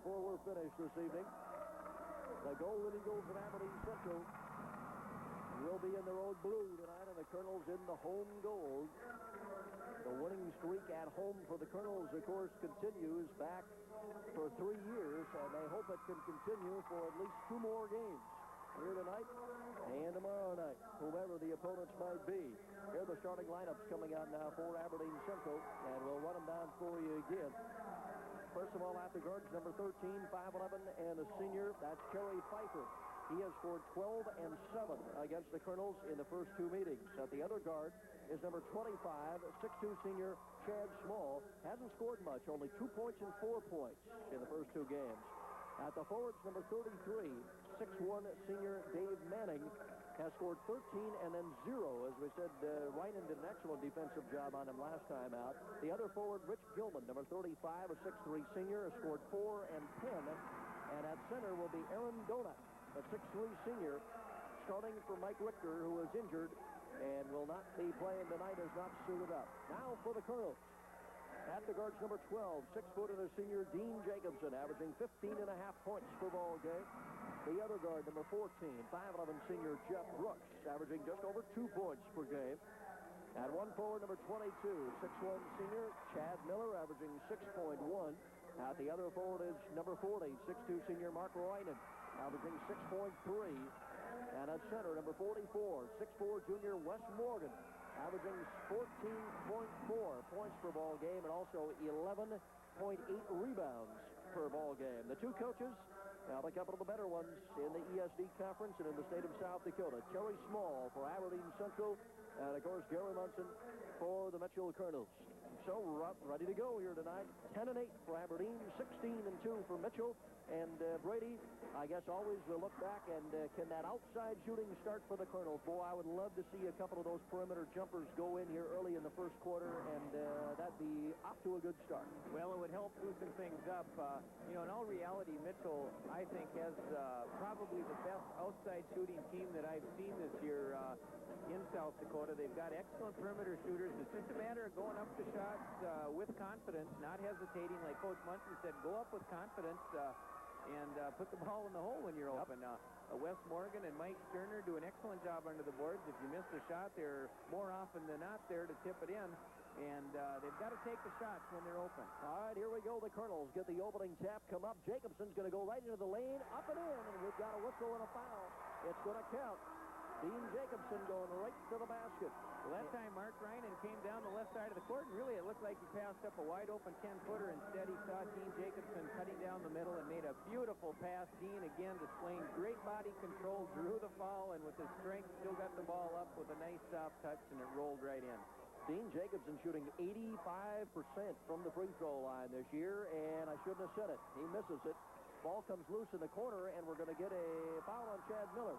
before we're finished this evening. The Golden Eagles of Aberdeen Central will be in their old blue tonight, and the Kernels in the home gold. The winning streak at home for the Kernels, of course, continues back for 3 years, and they hope it can continue for at least 2 more games here tonight and tomorrow night, whomever the opponents might be. Here are the starting lineups coming out now for Aberdeen Central, and we'll run them down for you again. First of all, at the guards, number 13, 5'11", and a senior, that's Kerry Pfeiffer. He has scored 12 and 7 against the Kernels in the first 2 meetings. At the other guard is number 25, 6'2" senior Chad Small. Hasn't scored much, only 2 points and 4 points in the first 2 games. At the forwards, number 33, 6'1" senior Dave Manning has scored 13 and then 0. As we said, Ryan did an excellent defensive job on him last time out. The other forward, Rich Gilman, number 35, a 6'3" senior, has scored 4 and 10. And at center will be Aaron Donut, a 6'3" senior, starting for Mike Richter, who is injured and will not be playing tonight, is not suited up. Now for the Kernels. At the guards, number 12, 6' and a senior, Dean Jacobson, averaging 15.5 points per ball game. The other guard, number 14, 5'11" senior Jeff Brooks, averaging just over 2 points per game. At one forward, number 22, 6'1" senior Chad Miller, averaging 6.1. At the other forward is number 40, 6'2" senior Mark Roynan, averaging 6.3. And at center, number 44, 6'4" junior Wes Morgan, averaging 14.4 points per ball game and also 11.8 rebounds per ball game. The 2 coaches, now a couple of the better ones in the ESD Conference and in the state of South Dakota. Terry Small for Aberdeen Central, and of course Gary Munson for the Mitchell Kernels. So ready to go here tonight. 10-8 for Aberdeen, 16-2 for Mitchell. And Brady, I guess always we'll look back and can that outside shooting start for the Kernels? Boy, I would love to see a couple of those perimeter jumpers go in here early in the first quarter, and that'd be off to a good start. Well, it would help loosen things up. You know, in all reality, Mitchell, I think, has probably the best outside shooting team that I've seen this year in South Dakota. They've got excellent perimeter shooters. It's just a matter of going up the shots with confidence, not hesitating. Like Coach Munson said, go up with confidence and put the ball in the hole when you're open. Wes Morgan and Mike Sterner do an excellent job under the boards. If you miss the shot, they're more often than not there to tip it in. And they've got to take the shots when they're open. All right, here we go. The Kernels get the opening tap come up. Jacobson's going to go right into the lane, up and in, and we've got a whistle and a foul. It's going to count. Dean Jacobson going right to the basket. Well, that time Mark Ryan came down the left side of the court, and really it looked like he passed up a wide-open 10-footer. Instead, he saw Dean Jacobson cutting down the middle and made a beautiful pass. Dean, again, displaying great body control, drew the foul, and with his strength, still got the ball up with a nice soft touch, and it rolled right in. Dean Jacobson shooting 85% from the free throw line this year, and I shouldn't have said it. He misses it. Ball comes loose in the corner, and we're going to get a foul on Chad Miller.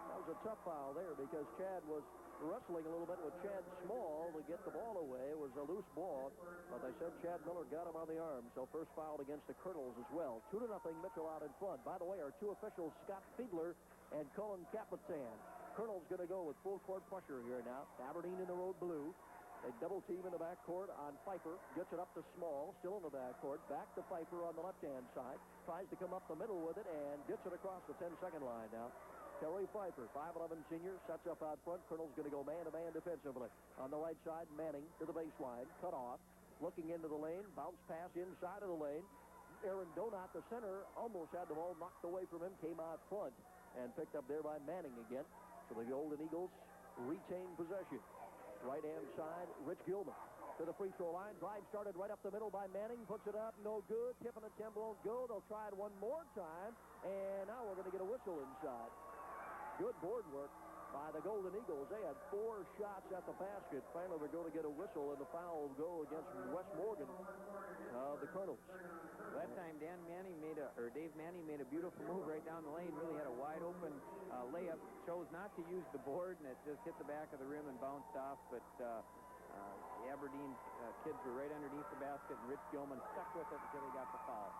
That was a tough foul there because Chad was wrestling a little bit with Chad Small to get the ball away. It was a loose ball, but they said Chad Miller got him on the arm, so first foul against the Kernels as well. 2-0, Mitchell out in front. By the way, our 2 officials, Scott Fiedler and Colin Capitan. Kernels going to go with full court pressure here now. Aberdeen in the road blue. They double team in the backcourt on Pfeiffer. Gets it up to Small, still in the backcourt. Back to Pfeiffer on the left-hand side. Tries to come up the middle with it and gets it across the 10-second line now. Terry Pfeiffer, 5'11" senior, sets up out front. Kernel's going to go man-to-man defensively. On the right side, Manning to the baseline, cut off. Looking into the lane, bounce pass inside of the lane. Aaron Donat, the center, almost had the ball knocked away from him, came out front, and picked up there by Manning again. So the Golden Eagles retain possession. Right-hand side, Rich Gilman to the free throw line. Drive started right up the middle by Manning. Puts it up, no good. Tipping attempt won't go. They'll try it one more time, and now we're going to get a whistle inside. Good board work by the Golden Eagles. They had 4 shots at the basket. Finally, they're going to get a whistle, and the foul will go against Wes Morgan of the Kernels. That time, Dave Manning made a beautiful move right down the lane. Really had a wide-open layup. Chose not to use the board, and it just hit the back of the rim and bounced off. But the Aberdeen kids were right underneath the basket, and Rich Gilman stuck with it until he got the foul.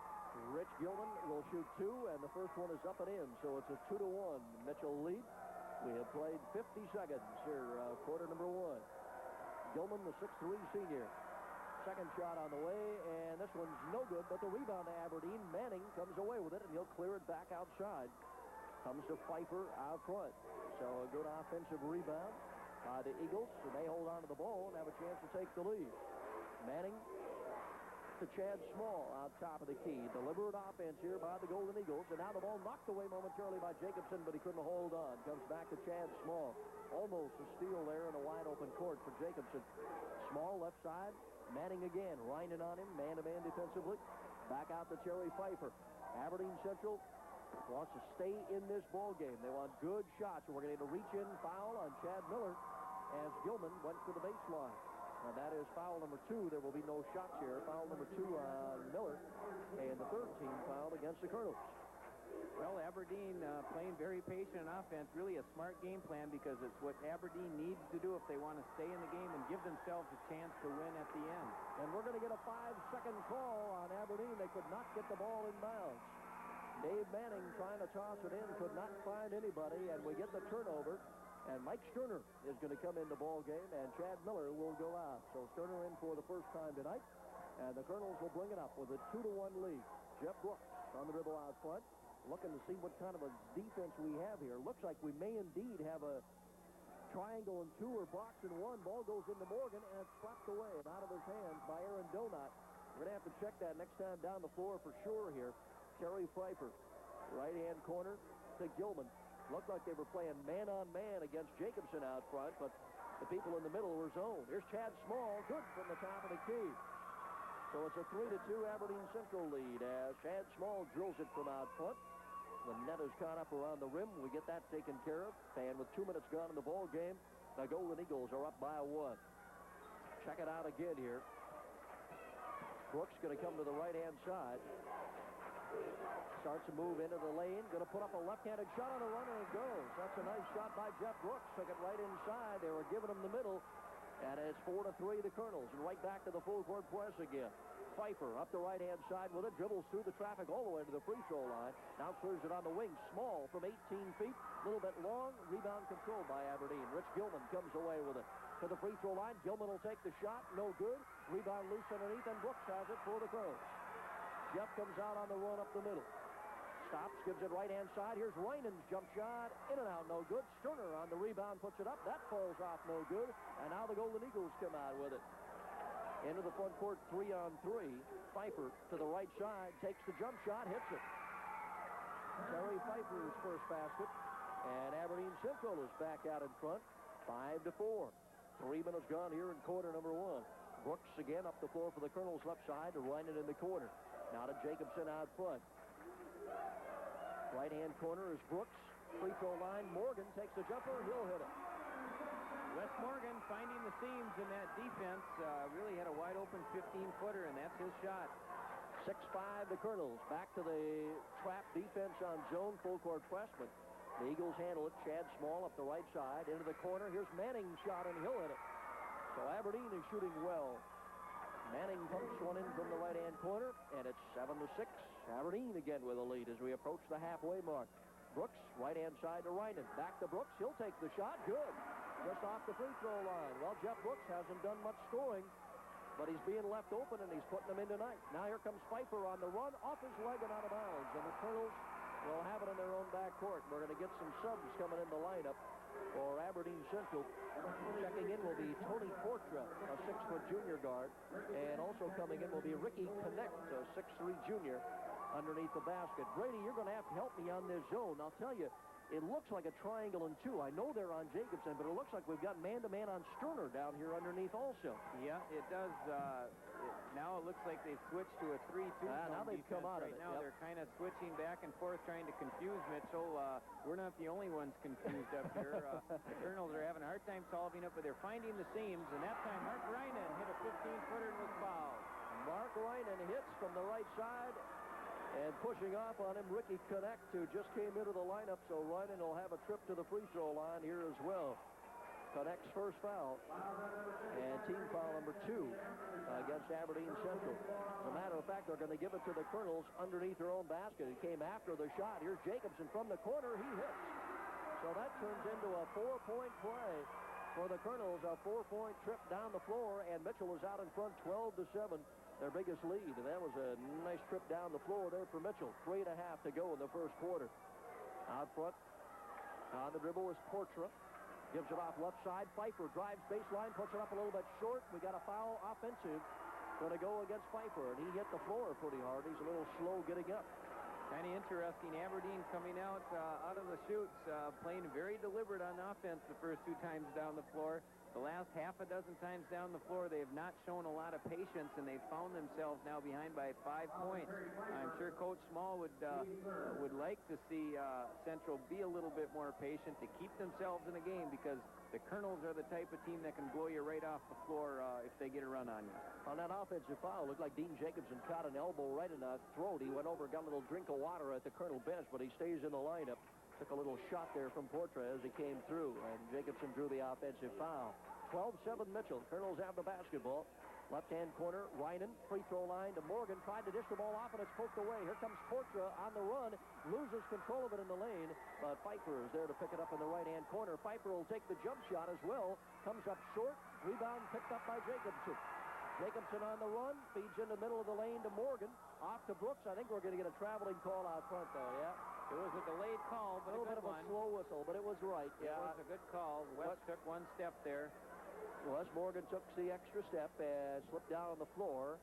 Rich Gilman will shoot 2, and the first one is up and in, so it's a 2-1 Mitchell lead. We have played 50 seconds here, quarter number 1. Gilman, the 6'3" senior. Second shot on the way, and this one's no good, but the rebound to Aberdeen. Manning comes away with it, and he'll clear it back outside. Comes to Pfeiffer out front. So a good offensive rebound by the Eagles, and they hold on to the ball and have a chance to take the lead. Manning to Chad Small out top of the key. Deliberate offense here by the Golden Eagles, and now the ball knocked away momentarily by Jacobson, but he couldn't hold on. Comes back to Chad Small. Almost a steal there in a wide-open court for Jacobson. Small left side. Manning again, Reinen on him, man-to-man defensively. Back out to Terry Pfeiffer. Aberdeen Central wants to stay in this ball game. They want good shots. We're going to reach-in foul on Chad Miller as Gilman went to the baseline. And that is foul number 2. There will be no shots here. Foul number 2 on Miller, and the third team foul against the Kernels. Well, Aberdeen playing very patient offense, really a smart game plan, because it's what Aberdeen needs to do if they want to stay in the game and give themselves a chance to win at the end. And we're going to get a 5-second call on Aberdeen. They could not get the ball in bounds. Dave Manning trying to toss it in, could not find anybody, and we get the turnover. And Mike Sterner is going to come in the ball game, and Chad Miller will go out. So Sterner in for the first time tonight, and the Kernels will bring it up with a 2-1 lead. Jeff Brooks on the dribble out front, looking to see what kind of a defense we have here. Looks like we may indeed have a triangle and 2 or box and 1. Ball goes into Morgan, and it's swept away and out of his hands by Aaron Donut. We're going to have to check that next time down the floor for sure here. Terry Pfeiffer, right-hand corner to Gilman. Looked like they were playing man-on-man against Jacobson out front, but the people in the middle were zoned. Here's Chad Small, good from the top of the key. So it's a 3-2 Aberdeen Central lead as Chad Small drills it from out front. The net is caught up around the rim. We get that taken care of. And with 2 minutes gone in the ball game, the Golden Eagles are up by 1. Check it out again here. Brooks going to come to the right-hand side. Starts to move into the lane. Going to put up a left-handed shot on the run, and it goes. That's a nice shot by Jeff Brooks. Took it right inside. They were giving him the middle. And it's 4-3 the Kernels. And right back to the full-court press again. Pfeiffer up the right-hand side with it. Dribbles through the traffic all the way to the free throw line. Now clears it on the wing. Small from 18 feet. A little bit long. Rebound controlled by Aberdeen. Rich Gilman comes away with it to the free throw line. Gilman will take the shot. No good. Rebound loose underneath, and Brooks has it for the Kernels. Jeff comes out on the run up the middle. Stops, gives it right-hand side. Here's Reinen's jump shot. In and out, no good. Sterner on the rebound, puts it up. That falls off, no good. And now the Golden Eagles come out with it. Into the front court, 3-on-3. Pfeiffer to the right side, takes the jump shot, hits it. Terry Pfeiffer's first basket. And Aberdeen Central is back out in front, 5-4. 3 minutes gone here in quarter number 1. Brooks again up the floor for the Kernels left side to Reinen in the corner. Now to Jacobson out front. Right-hand corner is Brooks. Free throw line. Morgan takes the jumper. He'll hit it. Wes Morgan finding the seams in that defense. Really had a wide-open 15-footer, and that's his shot. 6-5 the Kernels. Back to the trap defense on zone. Full-court press, but the Eagles handle it. Chad Small up the right side. Into the corner. Here's Manning's shot, and he'll hit it. So Aberdeen is shooting well. Manning pumps one in from the right-hand corner, and it's 7-6. Aberdeen again with a lead as we approach the halfway mark. Brooks, right-hand side to Reinen. Back to Brooks. He'll take the shot. Good. Just off the free throw line. Well, Jeff Brooks hasn't done much scoring, but he's being left open, and he's putting them in tonight. Now here comes Pfeiffer on the run, off his leg and out of bounds. And the Kernels will have it in their own backcourt. We're going to get some subs coming in the lineup for Aberdeen Central. Checking in will be Tony Portra, a 6-foot junior guard. And also coming in will be Ricky Connect, a 6'3 junior, underneath the basket. Brady, you're going to have to help me on this zone. I'll tell you, it looks like a triangle and 2. I know they're on Jacobson, but it looks like we've got man-to-man on Sterner down here underneath also. Yeah, it does. Now it looks like they've switched to a 3-2. Now they've come out of it. Right now they're kind of switching back and forth, trying to confuse Mitchell. We're not the only ones confused up here. The Kernels are having a hard time solving it, but they're finding the seams. And that time, Mark Reinen hit a 15-footer and was fouled. Mark Reinen hits from the right side. And pushing off on him, Ricky Connect, who just came into the lineup, so Reinen will have a trip to the free throw line here as well. Connect's first foul, and team foul number 2 against Aberdeen Central. As a matter of fact, they're going to give it to the Kernels underneath their own basket. It came after the shot. Here's Jacobson from the corner. He hits. So that turns into a 4-point play for the Kernels. A 4-point trip down the floor, and Mitchell is out in front 12-7, their biggest lead. And that was a nice trip down the floor there for Mitchell. 3.5 to go in the first quarter. Out front, on the dribble is Portra. Gives it off left side. Pfeiffer drives baseline, puts it up a little bit short. We got a foul offensive. Going to go against Pfeiffer, and he hit the floor pretty hard. He's a little slow getting up. Kind of interesting. Aberdeen coming out of the chutes, playing very deliberate on offense the first 2 times down the floor. The last half a dozen times down the floor, they have not shown a lot of patience, and they've found themselves now behind by 5 points. I'm sure Coach Small would like to see Central be a little bit more patient to keep themselves in the game, because the Kernels are the type of team that can blow you right off the floor if they get a run on you. On that offensive foul, looked like Dean Jacobson caught an elbow right in the throat. He went over and got a little drink of water at the Kernel bench, but he stays in the lineup. Took a little shot there from Portra as he came through, and Jacobson drew the offensive foul. 12-7 Mitchell. Kernels have the basketball. Left-hand corner, Reinen, free throw line to Morgan. Tried to dish the ball off, and it's poked away. Here comes Portra on the run. Loses control of it in the lane, but Pfeiffer is there to pick it up in the right-hand corner. Pfeiffer will take the jump shot as well. Comes up short. Rebound picked up by Jacobson. Jacobson on the run. Feeds in the middle of the lane to Morgan. Off to Brooks. I think we're going to get a traveling call out front, though, yeah? It was a delayed call, but a little bit of a slow whistle, but it was right. Yeah, it was a good call. Wes took 1 step there. Wes Morgan took the extra step and slipped down on the floor.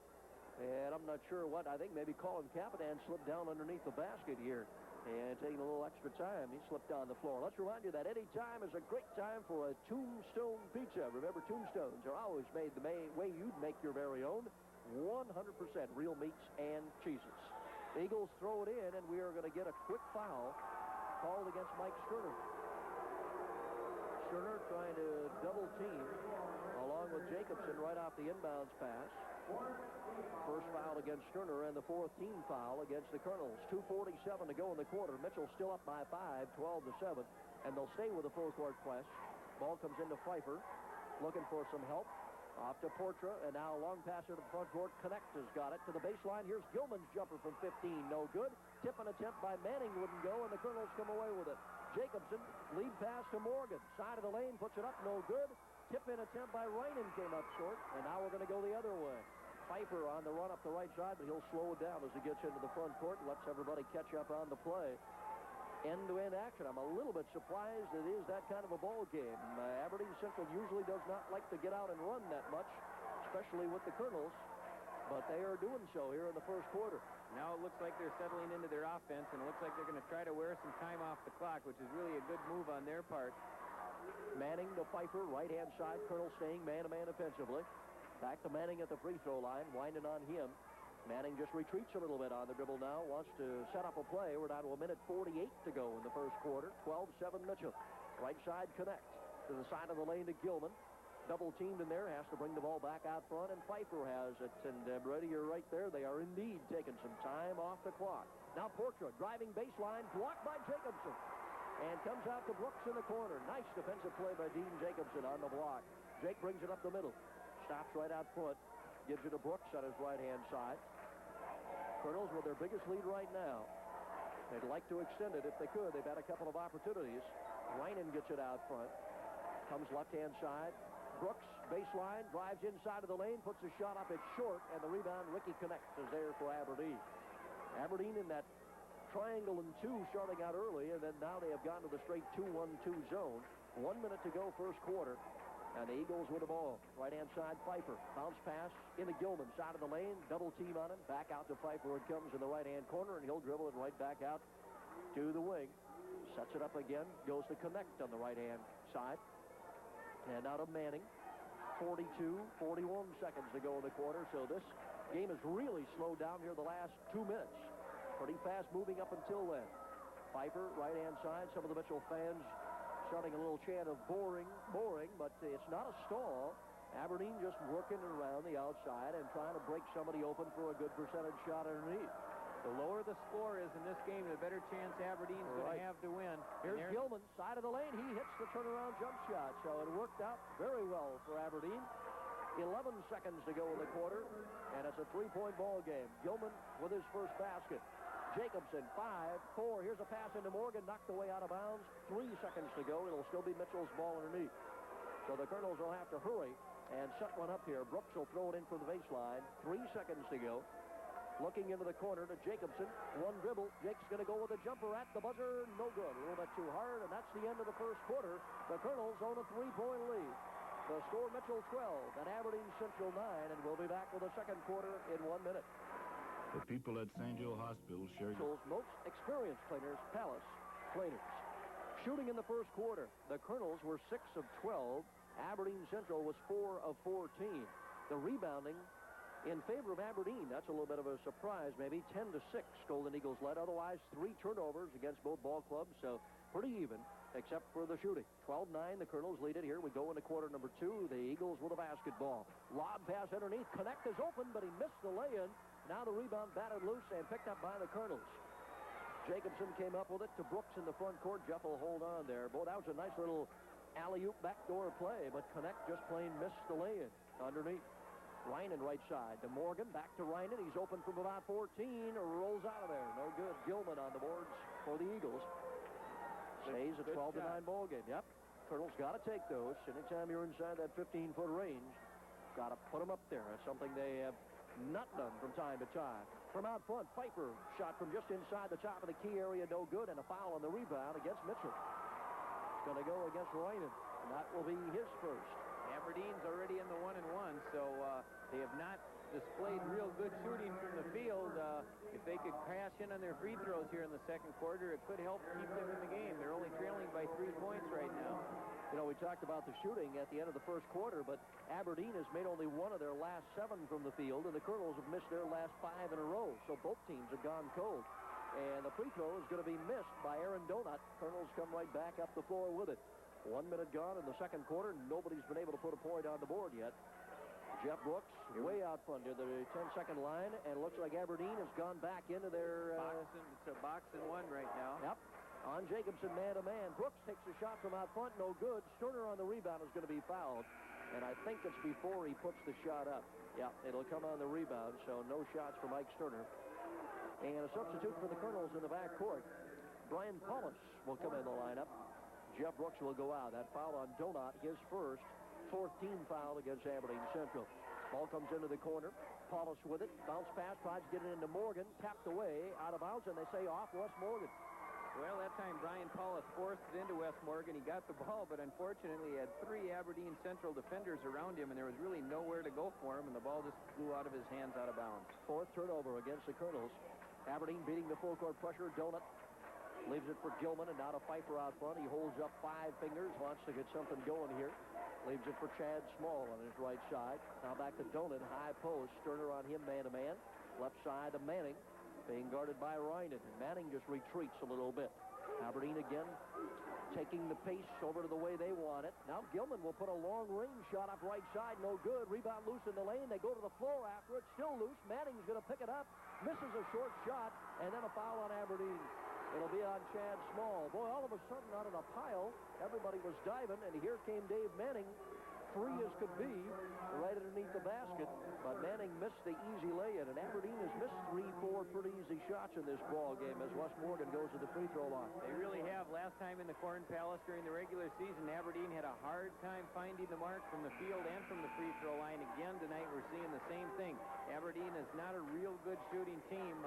And I'm not sure what. I think maybe Colin Capitan slipped down underneath the basket here. And taking a little extra time, he slipped down the floor. Let's remind you that any time is a great time for a Tombstone pizza. Remember, Tombstones are always made the way you'd make your very own. 100% real meats and cheeses. The Eagles throw it in, and we are going to get a quick foul called against Mike Sterner. Sterner trying to double team along with Jacobson right off the inbounds pass. First foul against Sterner and the 4th team foul against the Kernels. 2:47 to go in the quarter. Mitchell still up by 5, 12-7, and they'll stay with a full court press. Ball comes into Pfeiffer, looking for some help. Off to Portra, and now a long pass to the front court. Connect has got it to the baseline. Here's Gilman's jumper from 15. No good. Tip and attempt by Manning wouldn't go, and the Kernels come away with it. Jacobson, lead pass to Morgan. Side of the lane, puts it up. No good. Tip in attempt by Reinen came up short, and now we're going to go the other way. Pfeiffer on the run up the right side, but he'll slow it down as he gets into the front court and lets everybody catch up on the play. End-to-end action. I'm a little bit surprised it is that kind of a ball game. Aberdeen Central usually does not like to get out and run that much, especially with the Kernels, but they are doing so here in the first quarter. Now it looks like they're settling into their offense, and it looks like they're going to try to wear some time off the clock, which is really a good move on their part. Manning to Pfeiffer, right-hand side. Kernels staying man-to-man offensively. Back to Manning at the free throw line, winding on him. Manning just retreats a little bit on the dribble now, wants to set up a play. We're down to 1:48 to go in the first quarter. 12-7 Mitchell. Right side connect to the side of the lane to Gilman. Double teamed in there, has to bring the ball back out front, and Pfeiffer has it. And Brady, you're right there. They are indeed taking some time off the clock. Now Portra driving baseline, blocked by Jacobson. And comes out to Brooks in the corner. Nice defensive play by Dean Jacobson on the block. Jake brings it up the middle. Stops right out front. Gives it to Brooks on his right-hand side. Kernels with their biggest lead right now. They'd like to extend it if they could. They've had a couple of opportunities. Reinen gets it out front. Comes left-hand side. Brooks, baseline, drives inside of the lane, puts a shot up. It's short, and the rebound, Ricky Connect, is there for Aberdeen. Aberdeen in that triangle and 2 starting out early, and then now they have gone to the straight 2-1-2 zone. 1 minute to go first quarter. And the Eagles with the ball. Right-hand side, Pfeiffer. Bounce pass into Gilman. Side of the lane. Double team on him. Back out to Pfeiffer. It comes in the right-hand corner, and he'll dribble it right back out to the wing. Sets it up again. Goes to Connect on the right-hand side. And out of Manning. 42, 41 seconds to go in the quarter. So this game has really slowed down here the last 2 minutes. Pretty fast moving up until then. Pfeiffer, right-hand side. Some of the Mitchell fans starting a little chant of boring, but it's not a stall. Aberdeen just working around the outside and trying to break somebody open for a good percentage shot underneath. The lower the score is in this game, the better chance Aberdeen's going to have to win. Here's Gilman, side of the lane. He hits the turnaround jump shot, so it worked out very well for Aberdeen. 11 seconds to go in the quarter, and it's a 3-point ball game. Gilman with his first basket. Jacobson, 5-4. Here's a pass into Morgan, knocked away out of bounds. 3 seconds to go. It'll still be Mitchell's ball underneath. So the Kernels will have to hurry and set one up here. Brooks will throw it in from the baseline. 3 seconds to go. Looking into the corner to Jacobson. One dribble. Jake's going to go with a jumper at the buzzer. No good. A little bit too hard, and that's the end of the first quarter. The Kernels own a 3-point lead. The score, Mitchell 12 and Aberdeen Central 9, and we'll be back with the second quarter in 1 minute. The people at St. Joe Hospital share Central's most experienced cleaners, Palace Cleaners. Shooting in the first quarter, the Kernels were 6 of 12. Aberdeen Central was 4 of 14. The rebounding in favor of Aberdeen. That's a little bit of a surprise, maybe. 10-6, Golden Eagles led. Otherwise, 3 turnovers against both ball clubs, so pretty even, except for the shooting. 12-9, the Kernels lead it here. We go into quarter number 2. The Eagles with a basketball. Lob pass underneath. Connect is open, but he missed the lay-in. Now the rebound batted loose and picked up by the Kernels. Jacobson came up with it to Brooks in the front court. Jeff will hold on there. Boy, that was a nice little alley-oop backdoor play, but Connect just plain missed the lay-in underneath. Reinen right side to Morgan, back to Reinen. He's open from about 14, rolls out of there. No good. Gilman on the boards for the Eagles. Stays a 12-9 ball game. Yep. Kernels got to take those. Anytime you're inside that 15-foot range, got to put them up there. That's something they have not done from time to time. From out front, Pfeiffer shot from just inside the top of the key area, no good, and a foul on the rebound against Mitchell. It's going to go against Reinen, and that will be his first. Aberdeen's already in the 1-1, so they have not displayed real good shooting from the field. If they could crash in on their free throws here in the second quarter, it could help keep them in the game. They're only trailing by 3 points right now. You know, we talked about the shooting at the end of the first quarter, but Aberdeen has made only 1 of their last 7 from the field, and the Kernels have missed their last 5 in a row, so both teams have gone cold. And the free throw is going to be missed by Aaron Donut. Kernels come right back up the floor with it. 1 minute gone in the second quarter. Nobody's been able to put a point on the board yet. Jeff Brooks way out front to the 10-second line, and it looks like Aberdeen has gone back into their... It's a box and 1 right now. Yep. On Jacobson, man-to-man. Brooks takes a shot from out front, no good. Sterner on the rebound is going to be fouled, and I think it's before he puts the shot up. Yeah, it'll come on the rebound, so no shots for Mike Sterner. And a substitute for the Kernels in the backcourt. Brian Paulus will come in the lineup. Jeff Brooks will go out. That foul on Donut, his first. 4th team foul against Aberdeen Central. Ball comes into the corner. Paulus with it. Bounce pass, tries to get it into Morgan. Tapped away, out of bounds, and they say off Wes Morgan. Well, that time Brian Paulus forced it into Wes Morgan. He got the ball, but unfortunately he had 3 Aberdeen Central defenders around him, and there was really nowhere to go for him, and the ball just flew out of his hands out of bounds. 4th turnover against the Kernels. Aberdeen beating the full court pressure. Donut leaves it for Gilman, and now to Pfeiffer out front. He holds up 5 fingers, wants to get something going here. Leaves it for Chad Small on his right side. Now back to Donut, high post. Sterner on him, man-to-man. Left side to Manning, being guarded by Reinen. And Manning just retreats a little bit. Aberdeen again taking the pace over to the way they want it. Now Gilman will put a long-range shot up right side. No good. Rebound loose in the lane. They go to the floor after it. Still loose. Manning's going to pick it up. Misses a short shot. And then a foul on Aberdeen. It'll be on Chad Small. Boy, all of a sudden, out of a pile, everybody was diving, and here came Dave Manning, free as could be, right underneath the basket. But Manning missed the easy lay-in, and Aberdeen has missed 3-4 pretty easy shots in this ball game as Wes Morgan goes to the free throw line. They really have. Last time in the Corn Palace during the regular season, Aberdeen had a hard time finding the mark from the field and from the free throw line. Again, tonight we're seeing the same thing. Aberdeen is not a real good shooting team.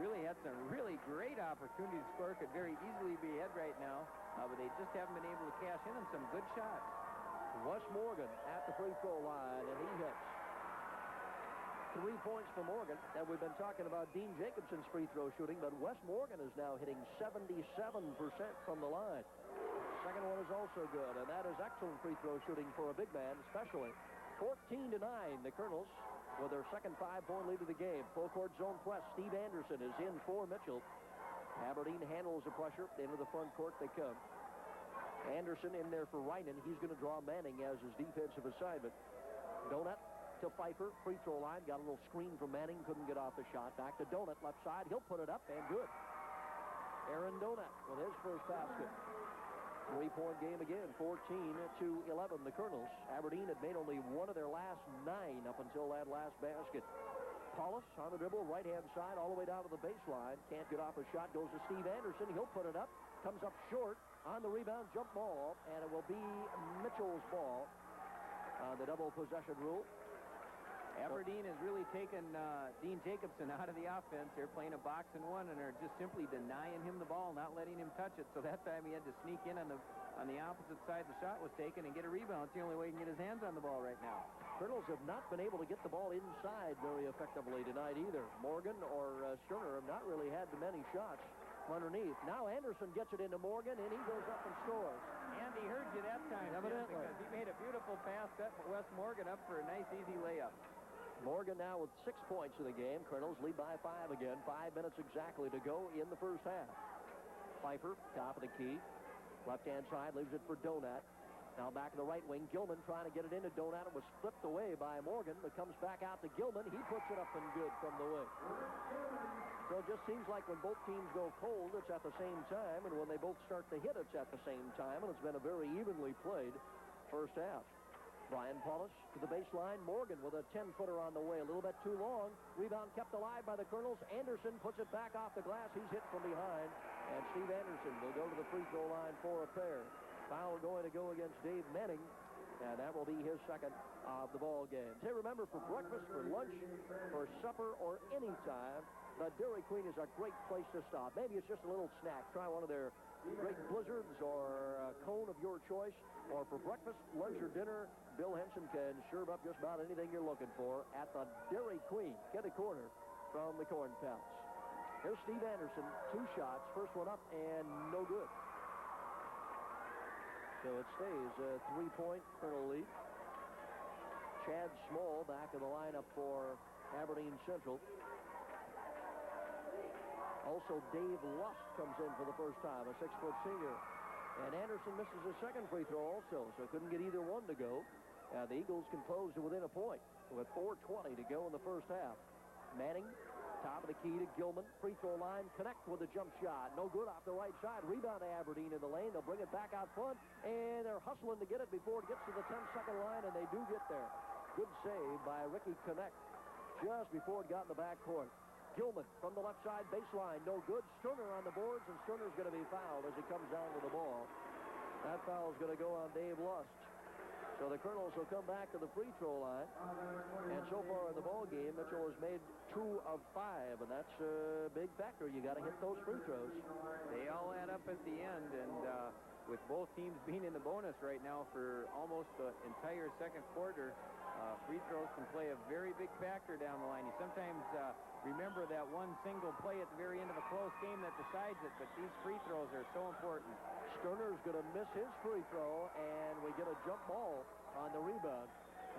Really had some really great opportunities to score. Could very easily be ahead right now, but they just haven't been able to cash in on some good shots. Wes Morgan at the free throw line, and he hits. 3 points for Morgan. And we've been talking about Dean Jacobson's free throw shooting, but Wes Morgan is now hitting 77% from the line. Second one is also good, and that is excellent free throw shooting for a big man, especially. 14-9, the Kernels with their second 5-point lead of the game. Full court zone press. Steve Anderson is in for Mitchell. Aberdeen handles the pressure. Into the front court they come. Anderson in there for Reinen. He's going to draw Manning as his defensive assignment. Donut to Pfeiffer. Free throw line. Got a little screen from Manning. Couldn't get off the shot. Back to Donut. Left side. He'll put it up and good. Aaron Donut with his first basket. 3-point game again, 14-11, the Kernels. Aberdeen had made only 1 of their last 9 up until that last basket. Paulus on the dribble, right-hand side, all the way down to the baseline. Can't get off a shot, goes to Steve Anderson. He'll put it up, comes up short on the rebound, jump ball, and it will be Mitchell's ball on the double possession rule. Aberdeen has really taken Dean Jacobson out of the offense. They're playing a box and one, and are just simply denying him the ball, not letting him touch it. So that time he had to sneak in on the opposite side the shot was taken and get a rebound. It's the only way he can get his hands on the ball right now. Kernels have not been able to get the ball inside very effectively tonight either. Morgan or Sterner have not really had many shots underneath. Now Anderson gets it into Morgan, and he goes up and scores. Andy heard you that time, Evidently. because he made a beautiful pass, set Wes Morgan up for a nice, easy layup. Morgan now with 6 points in the game. Kernels lead by 5 again. 5 minutes exactly to go in the first half. Pfeiffer, top of the key. Left-hand side, leaves it for Donat. Now back in the right wing. Gilman trying to get it into Donat. It was flipped away by Morgan. It comes back out to Gilman. He puts it up and good from the wing. So it just seems like when both teams go cold, it's at the same time. And when they both start to hit, it's at the same time. And it's been a very evenly played first half. Brian Paulus to the baseline. Morgan with a 10-footer on the way. A little bit too long. Rebound kept alive by the Kernels. Anderson puts it back off the glass. He's hit from behind. And Steve Anderson will go to the free throw line for a pair. Foul going to go against Dave Manning. And that will be his second of the ball game. Say, remember, for breakfast, for lunch, for supper, or any time, the Dairy Queen is a great place to stop. Maybe it's just a little snack. Try one of their great blizzards or a cone of your choice. Or for breakfast, lunch, or dinner, Bill Henson can serve up just about anything you're looking for at the Dairy Queen. Get a corner from the Corn Palace. Here's Steve Anderson, 2 shots. First one up and no good. So it stays a 3-point Colonel lead. Chad Small back in the lineup for Aberdeen Central. Also, Dave Lust comes in for the first time, a 6-foot senior. And Anderson misses his second free throw also, so couldn't get either one to go. The Eagles can close to within a point with 4:20 to go in the first half. Manning, top of the key to Gilman. Free throw line, connect with a jump shot. No good off the right side. Rebound to Aberdeen in the lane. They'll bring it back out front, and they're hustling to get it before it gets to the 10-second line, and they do get there. Good save by Ricky Connect just before it got in the backcourt. Gilman from the left side baseline, no good. Sterner on the boards, and Sterner's going to be fouled as he comes down to the ball. That foul's going to go on Dave Lust. So the Kernels will come back to the free throw line. And so far in the ball game, Mitchell has made 2 of 5, and that's a big factor. You got to hit those free throws. They all add up at the end, and with both teams being in the bonus right now for almost the entire second quarter, free throws can play a very big factor down the line. You sometimes remember that one single play at the very end of a close game that decides it, but these free throws are so important. Sterner's going to miss his free throw, and we get a jump ball on the rebound.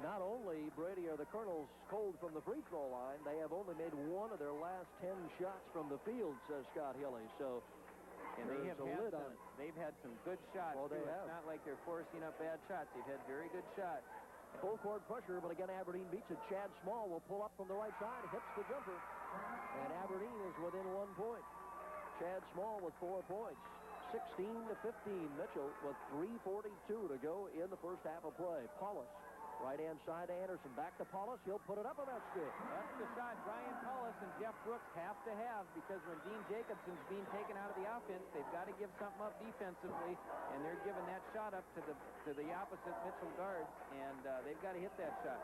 Not only, Brady, are the Kernels cold from the free throw line, they have only made 1 of their last 10 shots from the field, says Scott Hilly. So, and they've had some good shots. Well, they have. It's not like they're forcing up bad shots. They've had very good shots. Full court pressure, but again, Aberdeen beats it. Chad Small will pull up from the right side, hits the jumper, and Aberdeen is within 1 point. Chad Small with 4 points. 16-15, Mitchell with 3:42 to go in the first half of play. Paulus, right-hand side to Anderson. Back to Paulus. He'll put it up, and that's good. That's the shot Brian Paulus and Jeff Brooks have to have, because when Dean Jacobson's being taken out of the offense, they've got to give something up defensively, and they're giving that shot up to the opposite Mitchell guards, and they've got to hit that shot.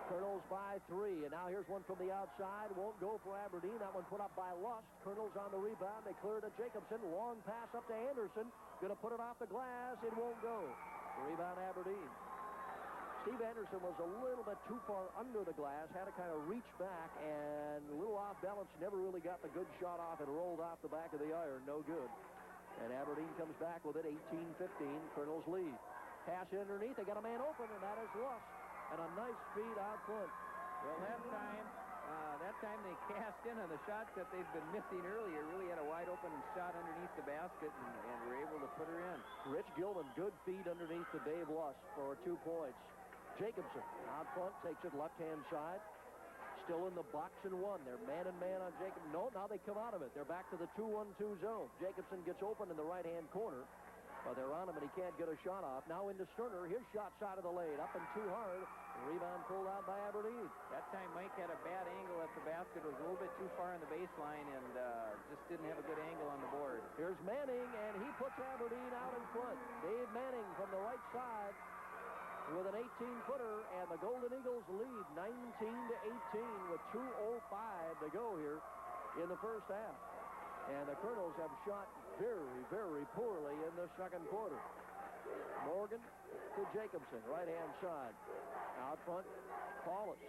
Kernels by 3, and now here's one from the outside. Won't go for Aberdeen. That one put up by Lust. Kernels on the rebound. They clear to Jacobson. Long pass up to Anderson. Going to put it off the glass. It won't go. Rebound Aberdeen. Steve Anderson was a little bit too far under the glass. Had to kind of reach back, and a little off balance. Never really got the good shot off. It rolled off the back of the iron. No good. And Aberdeen comes back with it. 18-15. Kernels lead. Pass underneath. They got a man open, and that is Lust. And a nice feed out front. Well, that time they cast in on the shots that they've been missing earlier. Really had a wide open shot underneath the basket and were able to put her in. Rich Gilman, good feed underneath to Dave Lust for 2 points. Jacobson out front, takes it left-hand side. Still in the box and 1. They're man and man on Jacob. No, now they come out of it. They're back to the 2-1-2 zone. Jacobson gets open in the right-hand corner. But they're on him, and he can't get a shot off. Now into Sterner. His shot side of the lane. Up and too hard. Rebound pulled out by Aberdeen. That time Mike had a bad angle at the basket. It was a little bit too far on the baseline and just didn't have a good angle on the board. Here's Manning, and he puts Aberdeen out in front. Dave Manning from the right side with an 18-footer, and the Golden Eagles lead 19-18 with 2:05 to go here in the first half. And the Kernels have shot very, very poorly in the second quarter. Morgan to Jacobson, right-hand side. Out front, Paulus.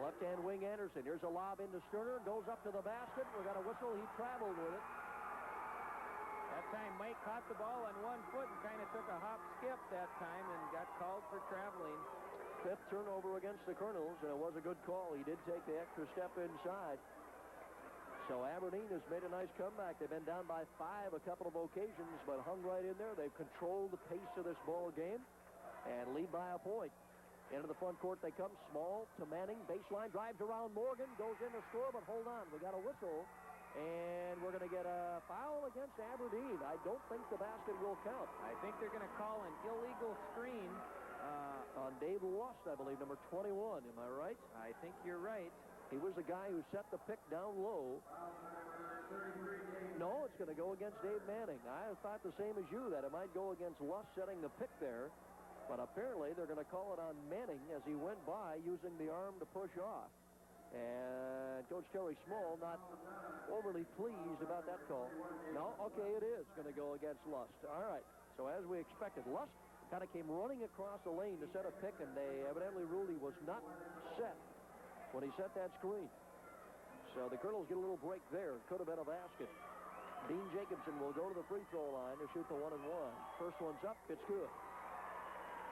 Left-hand wing Anderson. Here's a lob into Sterner. Goes up to the basket. We got a whistle. He traveled with it. That time Mike caught the ball on one foot and kind of took a hop skip that time and got called for traveling. Fifth turnover against the Kernels, and it was a good call. He did take the extra step inside. So Aberdeen has made a nice comeback. They've been down by 5 a couple of occasions, but hung right in there. They've controlled the pace of this ball game and lead by a point. Into the front court they come. Small to Manning. Baseline drives around Morgan. Goes in to score, but hold on. We got a whistle. And we're going to get a foul against Aberdeen. I don't think the basket will count. I think they're going to call an illegal screen on Dave Lust, I believe, number 21. Am I right? I think you're right. He was the guy who set the pick down low. No, it's going to go against Dave Manning. I thought the same as you, that it might go against Lust setting the pick there. But apparently they're going to call it on Manning as he went by using the arm to push off. And Coach Terry Small not overly pleased about that call. No, okay, it is going to go against Lust. All right, so as we expected, Lust kind of came running across the lane to set a pick, and they evidently ruled he was not set when he set that screen. So the Kernels get a little break there. Could have been a basket. Dean Jacobson will go to the free throw line to shoot the 1-and-1. First one's up, it's good.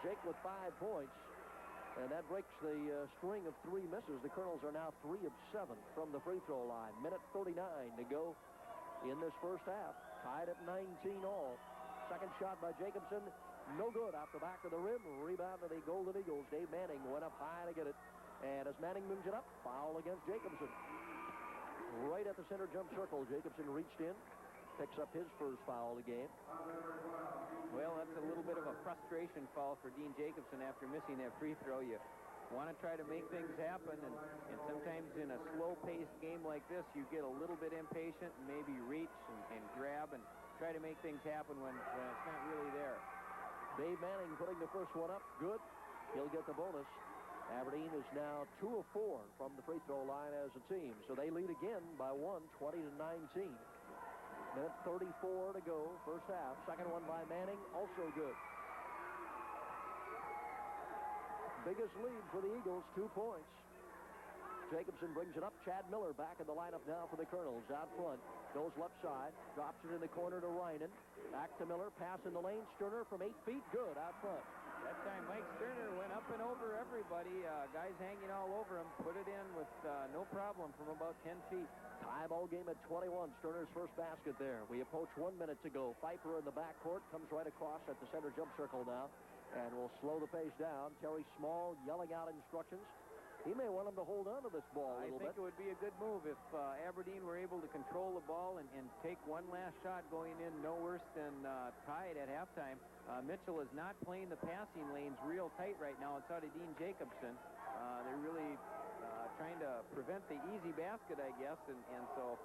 Jake with 5 points, and that breaks the string of 3 misses. The Kernels are now 3 of 7 from the free throw line. Minute 39 to go in this first half. Tied at 19 all. Second shot by Jacobson, no good. Off the back of the rim, rebound to the Golden Eagles. Dave Manning went up high to get it. And as Manning moves it up, foul against Jacobson. Right at the center jump circle, Jacobson reached in, picks up his first foul of the game. Well, that's a little bit of a frustration fall for Dean Jacobson after missing that free throw. You want to try to make things happen, and sometimes in a slow-paced game like this, you get a little bit impatient and maybe reach and grab and try to make things happen when it's not really there. Dave Manning putting the first one up. Good. He'll get the bonus. Aberdeen is now 2 of 4 from the free throw line as a team. So they lead again by 1, 20-19. Minute 34 to go, first half. Second one by Manning, also good. Biggest lead for the Eagles, 2 points. Jacobson brings it up. Chad Miller back in the lineup now for the Kernels. Out front, goes left side, drops it in the corner to Reinen. Back to Miller, pass in the lane. Sterner from 8 feet, good, out front. That time Mike Sterner went up and over everybody. Guys hanging all over him. Put it in with no problem from about 10 feet. Tie ball game at 21. Sterner's first basket there. We approach 1 minute to go. Pfeiffer in the backcourt comes right across at the center jump circle now. And we'll slow the pace down. Terry Small yelling out instructions. He may want him to hold on to this ball a little bit. I think it would be a good move if Aberdeen were able to control the ball and take one last shot going in no worse than tied at halftime. Mitchell is not playing the passing lanes real tight right now. It's out of Dean Jacobson. They're really trying to prevent the easy basket, I guess, and so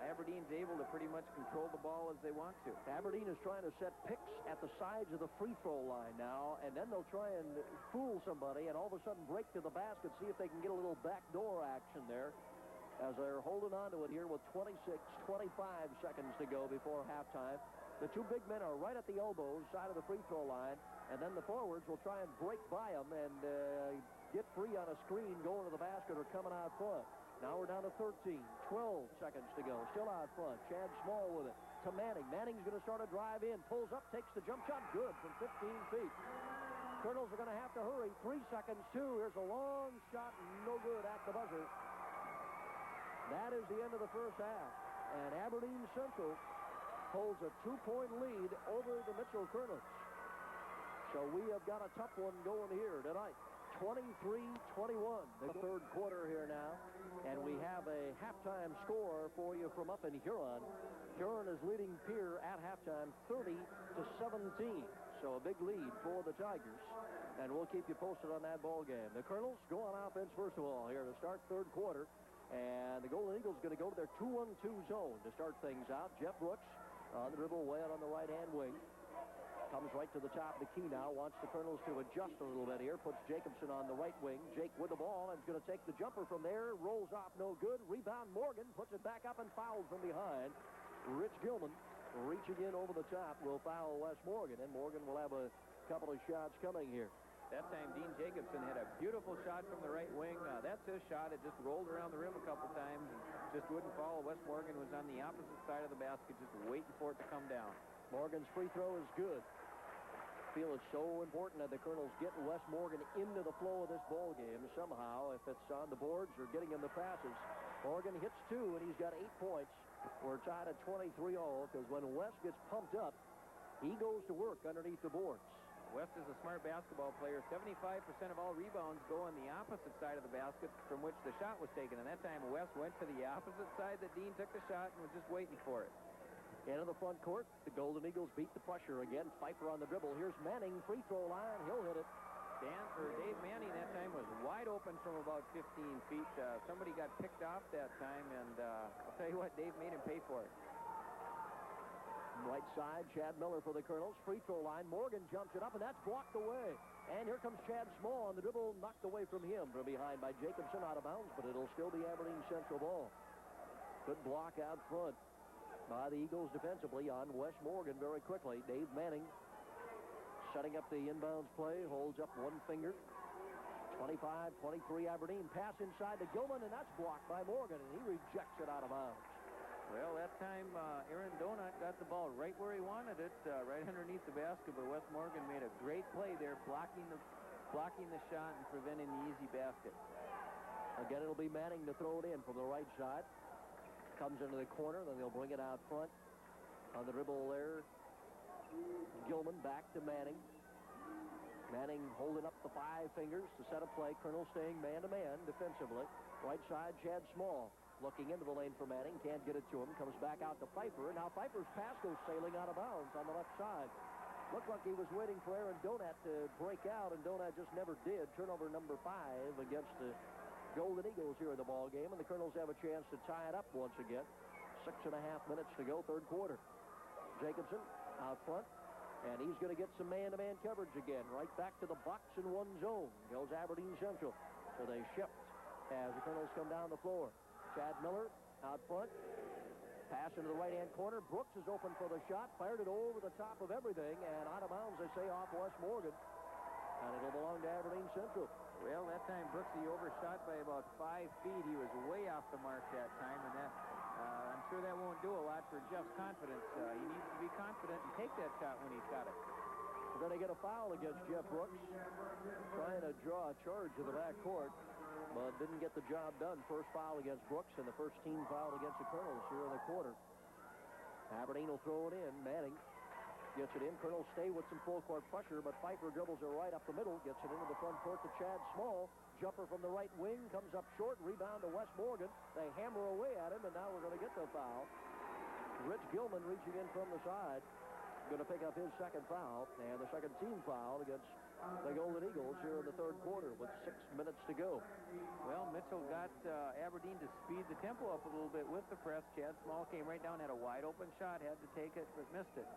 Aberdeen's able to pretty much control the ball as they want to. Aberdeen is trying to set picks at the sides of the free throw line now, and then they'll try and fool somebody and all of a sudden break to the basket, see if they can get a little backdoor action there as they're holding on to it here with 25 seconds to go before halftime. The 2 big men are right at the elbows, side of the free throw line, and then the forwards will try and break by them and get free on a screen going to the basket or coming out front. Now we're down to 13, 12 seconds to go. Still out front. Chad Small with it to Manning. Manning's going to start a drive in. Pulls up, takes the jump shot. Good from 15 feet. Kernels are going to have to hurry. 3 seconds, too. Here's a long shot. No good at the buzzer. That is the end of the first half. And Aberdeen Central holds a 2-point lead over the Mitchell Kernels. So we have got a tough one going here tonight. 23-21, the third quarter here now. And we have a halftime score for you from up in Huron. Huron is leading Pierre at halftime 30-17. So a big lead for the Tigers. And we'll keep you posted on that ball game. The Kernels go on offense first of all here to start third quarter. And the Golden Eagles going to go to their 2-1-2 zone to start things out. Jeff Brooks On the dribble, way out on the right-hand wing. Comes right to the top of the key now. Wants the Kernels to adjust a little bit here. Puts Jacobson on the right wing. Jake with the ball and is going to take the jumper from there. Rolls off, no good. Rebound, Morgan. Puts it back up and fouls from behind. Rich Gilman reaching in over the top will foul Wes Morgan. And Morgan will have a couple of shots coming here. That time, Dean Jacobson had a beautiful shot from the right wing. That's his shot. It just rolled around the rim a couple times and just wouldn't fall. Wes Morgan was on the opposite side of the basket, just waiting for it to come down. Morgan's free throw is good. Feel it's so important that the Kernels get Wes Morgan into the flow of this ball game somehow, if it's on the boards or getting him the passes. Morgan hits 2, and he's got 8 points. We're tied at 23-all because when Wes gets pumped up, he goes to work underneath the boards. West is a smart basketball player. 75% of all rebounds go on the opposite side of the basket from which the shot was taken. And that time, West went to the opposite side that Dean took the shot and was just waiting for it. Into the front court, the Golden Eagles beat the pressure again. Pfeiffer on the dribble. Here's Manning, free throw line. He'll hit it. Dave Manning that time was wide open from about 15 feet. Somebody got picked off that time, and I'll tell you what, Dave made him pay for it. Right side, Chad Miller for the Kernels. Free throw line. Morgan jumps it up, and that's blocked away. And here comes Chad Small on the dribble, knocked away from him. From behind by Jacobson, out of bounds, but it'll still be Aberdeen Central ball. Good block out front by the Eagles defensively on Wes Morgan very quickly. Dave Manning setting up the inbounds play, holds up one finger. 25-23 Aberdeen. Pass inside to Gilman, and that's blocked by Morgan, and he rejects it out of bounds. Well, that time, Aaron Donut got the ball right where he wanted it, right underneath the basket, but Wes Morgan made a great play there, blocking the shot and preventing the easy basket. Again, it'll be Manning to throw it in from the right side. Comes into the corner, then they'll bring it out front. On the dribble there, Gilman back to Manning. Manning holding up the 5 fingers to set a play. Colonel staying man-to-man defensively. Right side, Chad Small. Looking into the lane for Manning, can't get it to him, comes back out to Pfeiffer, and now Pfeiffer's pass goes sailing out of bounds on the left side. Looked like he was waiting for Aaron Donat to break out, and Donat just never did. Turnover number 5 against the Golden Eagles here in the ball game, and the Kernels have a chance to tie it up once again. 6.5 minutes to go, third quarter. Jacobson out front, and he's going to get some man-to-man coverage again. Right back to the box in one zone. Goes Aberdeen Central. So they shift as the Kernels come down the floor. Chad Miller out front. Pass into the right-hand corner. Brooks is open for the shot. Fired it over the top of everything. And out of bounds, they say, off Wes Morgan. And it'll belong to Aberdeen Central. Well, that time Brooksy overshot by about 5 feet. He was way off the mark that time. And that I'm sure that won't do a lot for Jeff's confidence. He needs to be confident and take that shot when he's got it. We're going to get a foul against Jeff Brooks. Trying to draw a charge to the back court, but didn't get the job done. First foul against Brooks, and the first team foul against the Kernels here in the quarter. Aberdeen will throw it in. Manning gets it in. Kernels stay with some full court pressure, but Pfeiffer dribbles it right up the middle, gets it into the front court to Chad Small. Jumper from the right wing, comes up short, rebound to Wes Morgan. They hammer away at him, and now we're going to get the foul. Rich Gilman reaching in from the side, going to pick up his second foul, and the second team foul against the Golden Eagles here in the third quarter with 6 minutes to go. Well, Mitchell got Aberdeen to speed the tempo up a little bit with the press. Chad Small came right down, had a wide open shot, had to take it, but missed it.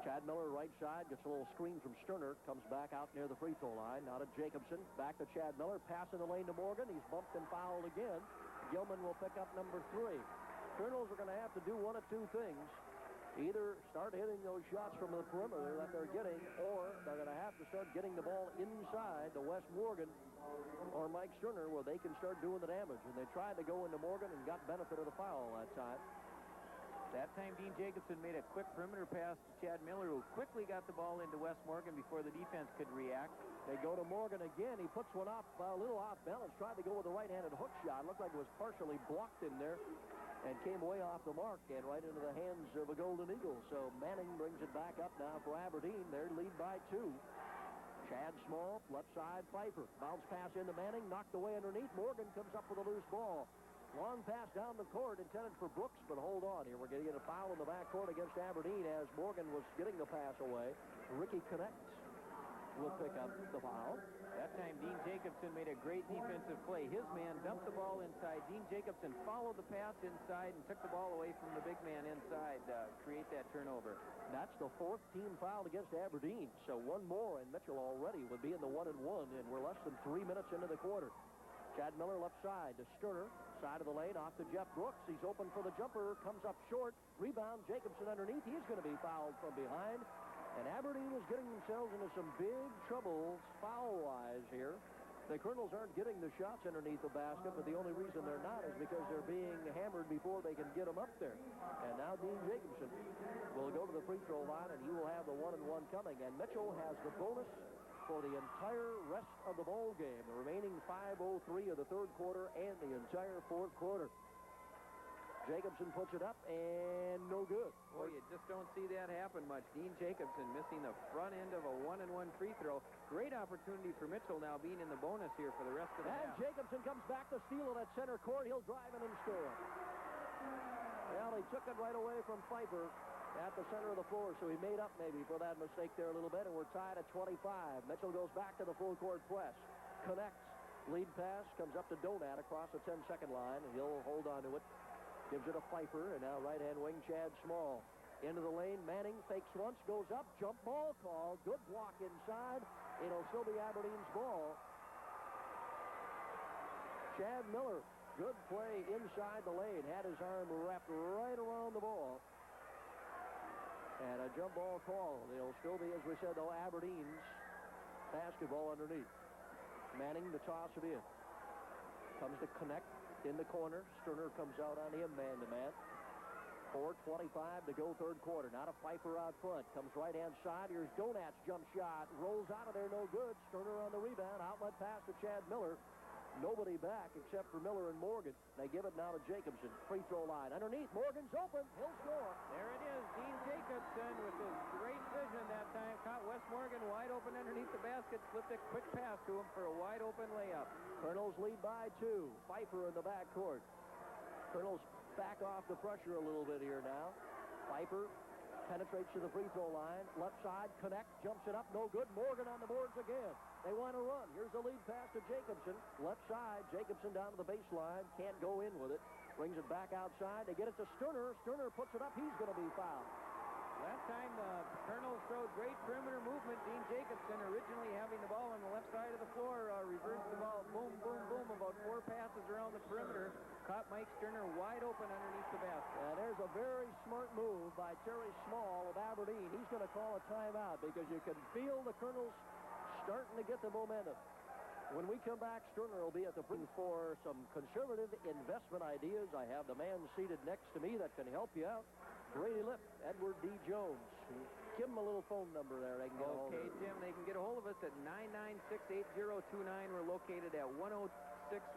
Chad Miller, right side, gets a little screen from Sterner, comes back out near the free throw line. Now to Jacobson, back to Chad Miller, pass in the lane to Morgan. He's bumped and fouled again. Gilman will pick up number 3. Kernels are going to have to do one of two things. Either start hitting those shots from the perimeter that they're getting, or they're going to have to start getting the ball inside to Wes Morgan or Mike Sterner where they can start doing the damage. And they tried to go into Morgan and got benefit of the foul that time. That time, Dean Jacobson made a quick perimeter pass to Chad Miller, who quickly got the ball into Wes Morgan before the defense could react. They go to Morgan again. He puts one up, a little off balance, tried to go with a right-handed hook shot. Looked like it was partially blocked in there and came way off the mark and right into the hands of the Golden Eagles. So Manning brings it back up now for Aberdeen. They're lead by 2. Chad Small, left side, Pfeiffer. Bounce pass into Manning, knocked away underneath. Morgan comes up with a loose ball. Long pass down the court intended for Brooks, but hold on here. We're going to get a foul in the backcourt against Aberdeen as Morgan was getting the pass away. Ricky connects. Will pick up the foul. That time, Dean Jacobson made a great defensive play. His man dumped the ball inside. Dean Jacobson followed the pass inside and took the ball away from the big man inside. side create that turnover. That's the 4th team foul against Aberdeen. So one more, and Mitchell already would be in the 1-and-1, and we're less than 3 minutes into the quarter. Chad Miller left side to Sterner. Side of the lane, off to Jeff Brooks. He's open for the jumper, comes up short. Rebound, Jacobson underneath. He's going to be fouled from behind. And Aberdeen is getting themselves into some big troubles foul-wise here. The Kernels aren't getting the shots underneath the basket, but the only reason they're not is because they're being hammered before they can get them up there. And now Dean Jacobson will go to the free throw line, and he will have the 1-and-1 coming. And Mitchell has the bonus for the entire rest of the ball game, the remaining 5:03 of the third quarter and the entire fourth quarter. Jacobson puts it up, and no good. Boy, you just don't see that happen much. Dean Jacobson missing the front end of a 1-and-1 free throw. Great opportunity for Mitchell now being in the bonus here for the rest of the half. And Jacobson comes back to steal it at center court. He'll drive in and score. Well, he took it right away from Pfeiffer at the center of the floor, so he made up maybe for that mistake there a little bit, and we're tied at 25. Mitchell goes back to the full court press. Connects. Lead pass comes up to Donat across the 10-second line, and he'll hold on to it. Gives it to Pfeiffer, and now right-hand wing, Chad Small. Into the lane, Manning fakes once, goes up, jump ball call. Good block inside. It'll still be Aberdeen's ball. Chad Miller, good play inside the lane. Had his arm wrapped right around the ball. And a jump ball call. It'll still be, as we said, though, Aberdeen's basketball underneath. Manning the toss it in. Comes to connect. In the corner, Sterner comes out on him man-to-man. 4:25 to go third quarter. Not a Pfeiffer out front. Comes right-hand side. Here's Donat's jump shot. Rolls out of there, no good. Sterner on the rebound. Outlet pass to Chad Miller. Nobody back except for Miller and Morgan. They give it now to Jacobson. Free throw line. Underneath, Morgan's open. He'll score. There it is. Dean Jacobson with his great vision that time. Caught Wes Morgan wide open underneath the basket. Slipped a quick pass to him for a wide open layup. Kernels lead by 2. Pfeiffer in the backcourt. Kernels back off the pressure a little bit here now. Pfeiffer penetrates to the free throw line. Left side, connect, jumps it up, no good. Morgan on the boards again. They want to run. Here's the lead pass to Jacobson. Left side, Jacobson down to the baseline. Can't go in with it. Brings it back outside. They get it to Sterner. Sterner puts it up. He's going to be fouled. Last time the Kernels showed great perimeter movement. Dean Jacobson originally having the ball on the left side of the floor. Reversed the ball. Boom, boom, boom. About 4 passes around the perimeter. Caught Mike Sterner wide open underneath the basket. And there's a very smart move by Terry Small of Aberdeen. He's going to call a timeout because you can feel the Kernels starting to get the momentum. When we come back, Sterner will be at the front for some conservative investment ideas. I have the man seated next to me that can help you out. Brady Lip, Edward D. Jones. Give them a little phone number there. They can get okay, Jim, they can get a hold of us at 996-8029. We're located at 106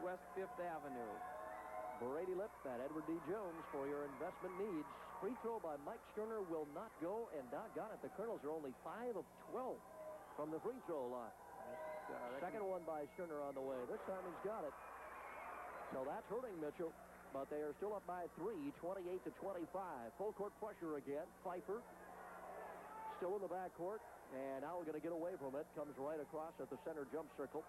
West 5th Avenue. Brady Lip and Edward D. Jones for your investment needs. Free throw by Mike Sterner will not go, and doggone it, the Kernels are only 5 of 12 from the free throw line. Second one by Sterner on the way. This time he's got it. So that's hurting Mitchell, but they are still up by 3, 28-25. Full court pressure again. Pfeiffer still in the backcourt, and now we're going to get away from it. Comes right across at the center jump circle.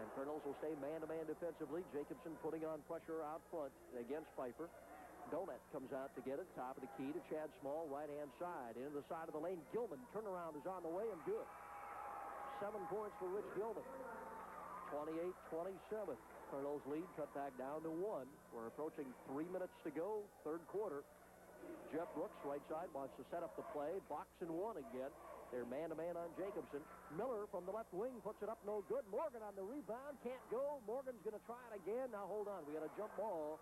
And Kernels will stay man-to-man defensively. Jacobson putting on pressure out front against Pfeiffer. Donat comes out to get it. Top of the key to Chad Small, right-hand side. Into the side of the lane. Gilman, turnaround is on the way and good. 7 points for Rich Gilman. 28-27. Kernels lead cut back down to 1. We're approaching 3 minutes to go, third quarter. Jeff Brooks, right side, wants to set up the play. Box and 1 again. They're man-to-man on Jacobson. Miller from the left wing puts it up, no good. Morgan on the rebound, can't go. Morgan's going to try it again. Now, hold on. We got a jump ball,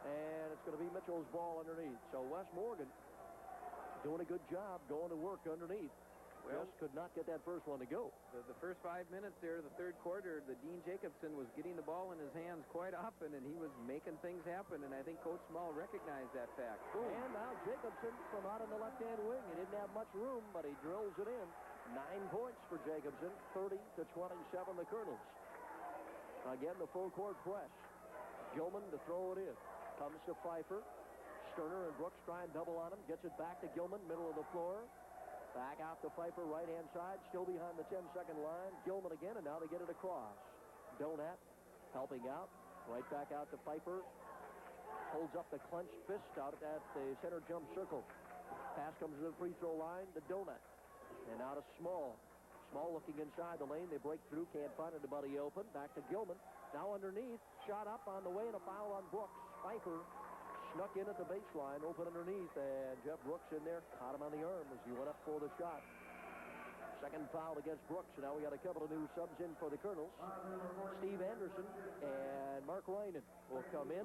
and it's going to be Mitchell's ball underneath. So Wes Morgan doing a good job going to work underneath. Well, just could not get that first one to go. The first 5 minutes there, the third quarter, the Dean Jacobson was getting the ball in his hands quite often, and he was making things happen, and I think Coach Small recognized that fact. Boom. And now Jacobson from out on the left-hand wing. He didn't have much room, but he drills it in. 9 points for Jacobson, 30-27 the Kernels. Again, the full court press. Gilman to throw it in. Comes to Pfeiffer. Sterner and Brooks try and double on him. Gets it back to Gilman, middle of the floor. Back out to Pfeiffer, right-hand side, still behind the 10-second line. Gilman again, and now they get it across. Donat helping out. Right back out to Pfeiffer. holds up the clenched fist out at the center jump circle. Pass comes to the free throw line to Donut. And out of Small. Small looking inside the lane. They break through. Can't find anybody open. Back to Gilman. Now underneath. Shot up on the way and a foul on Brooks. Pfeiffer snuck in at the baseline. Open underneath. And Jeff Brooks in there. Caught him on the arm as he went up for the shot. Second foul against Brooks. And now we got a couple of new subs in for the Kernels. Steve Anderson and Mark Reinen will come in.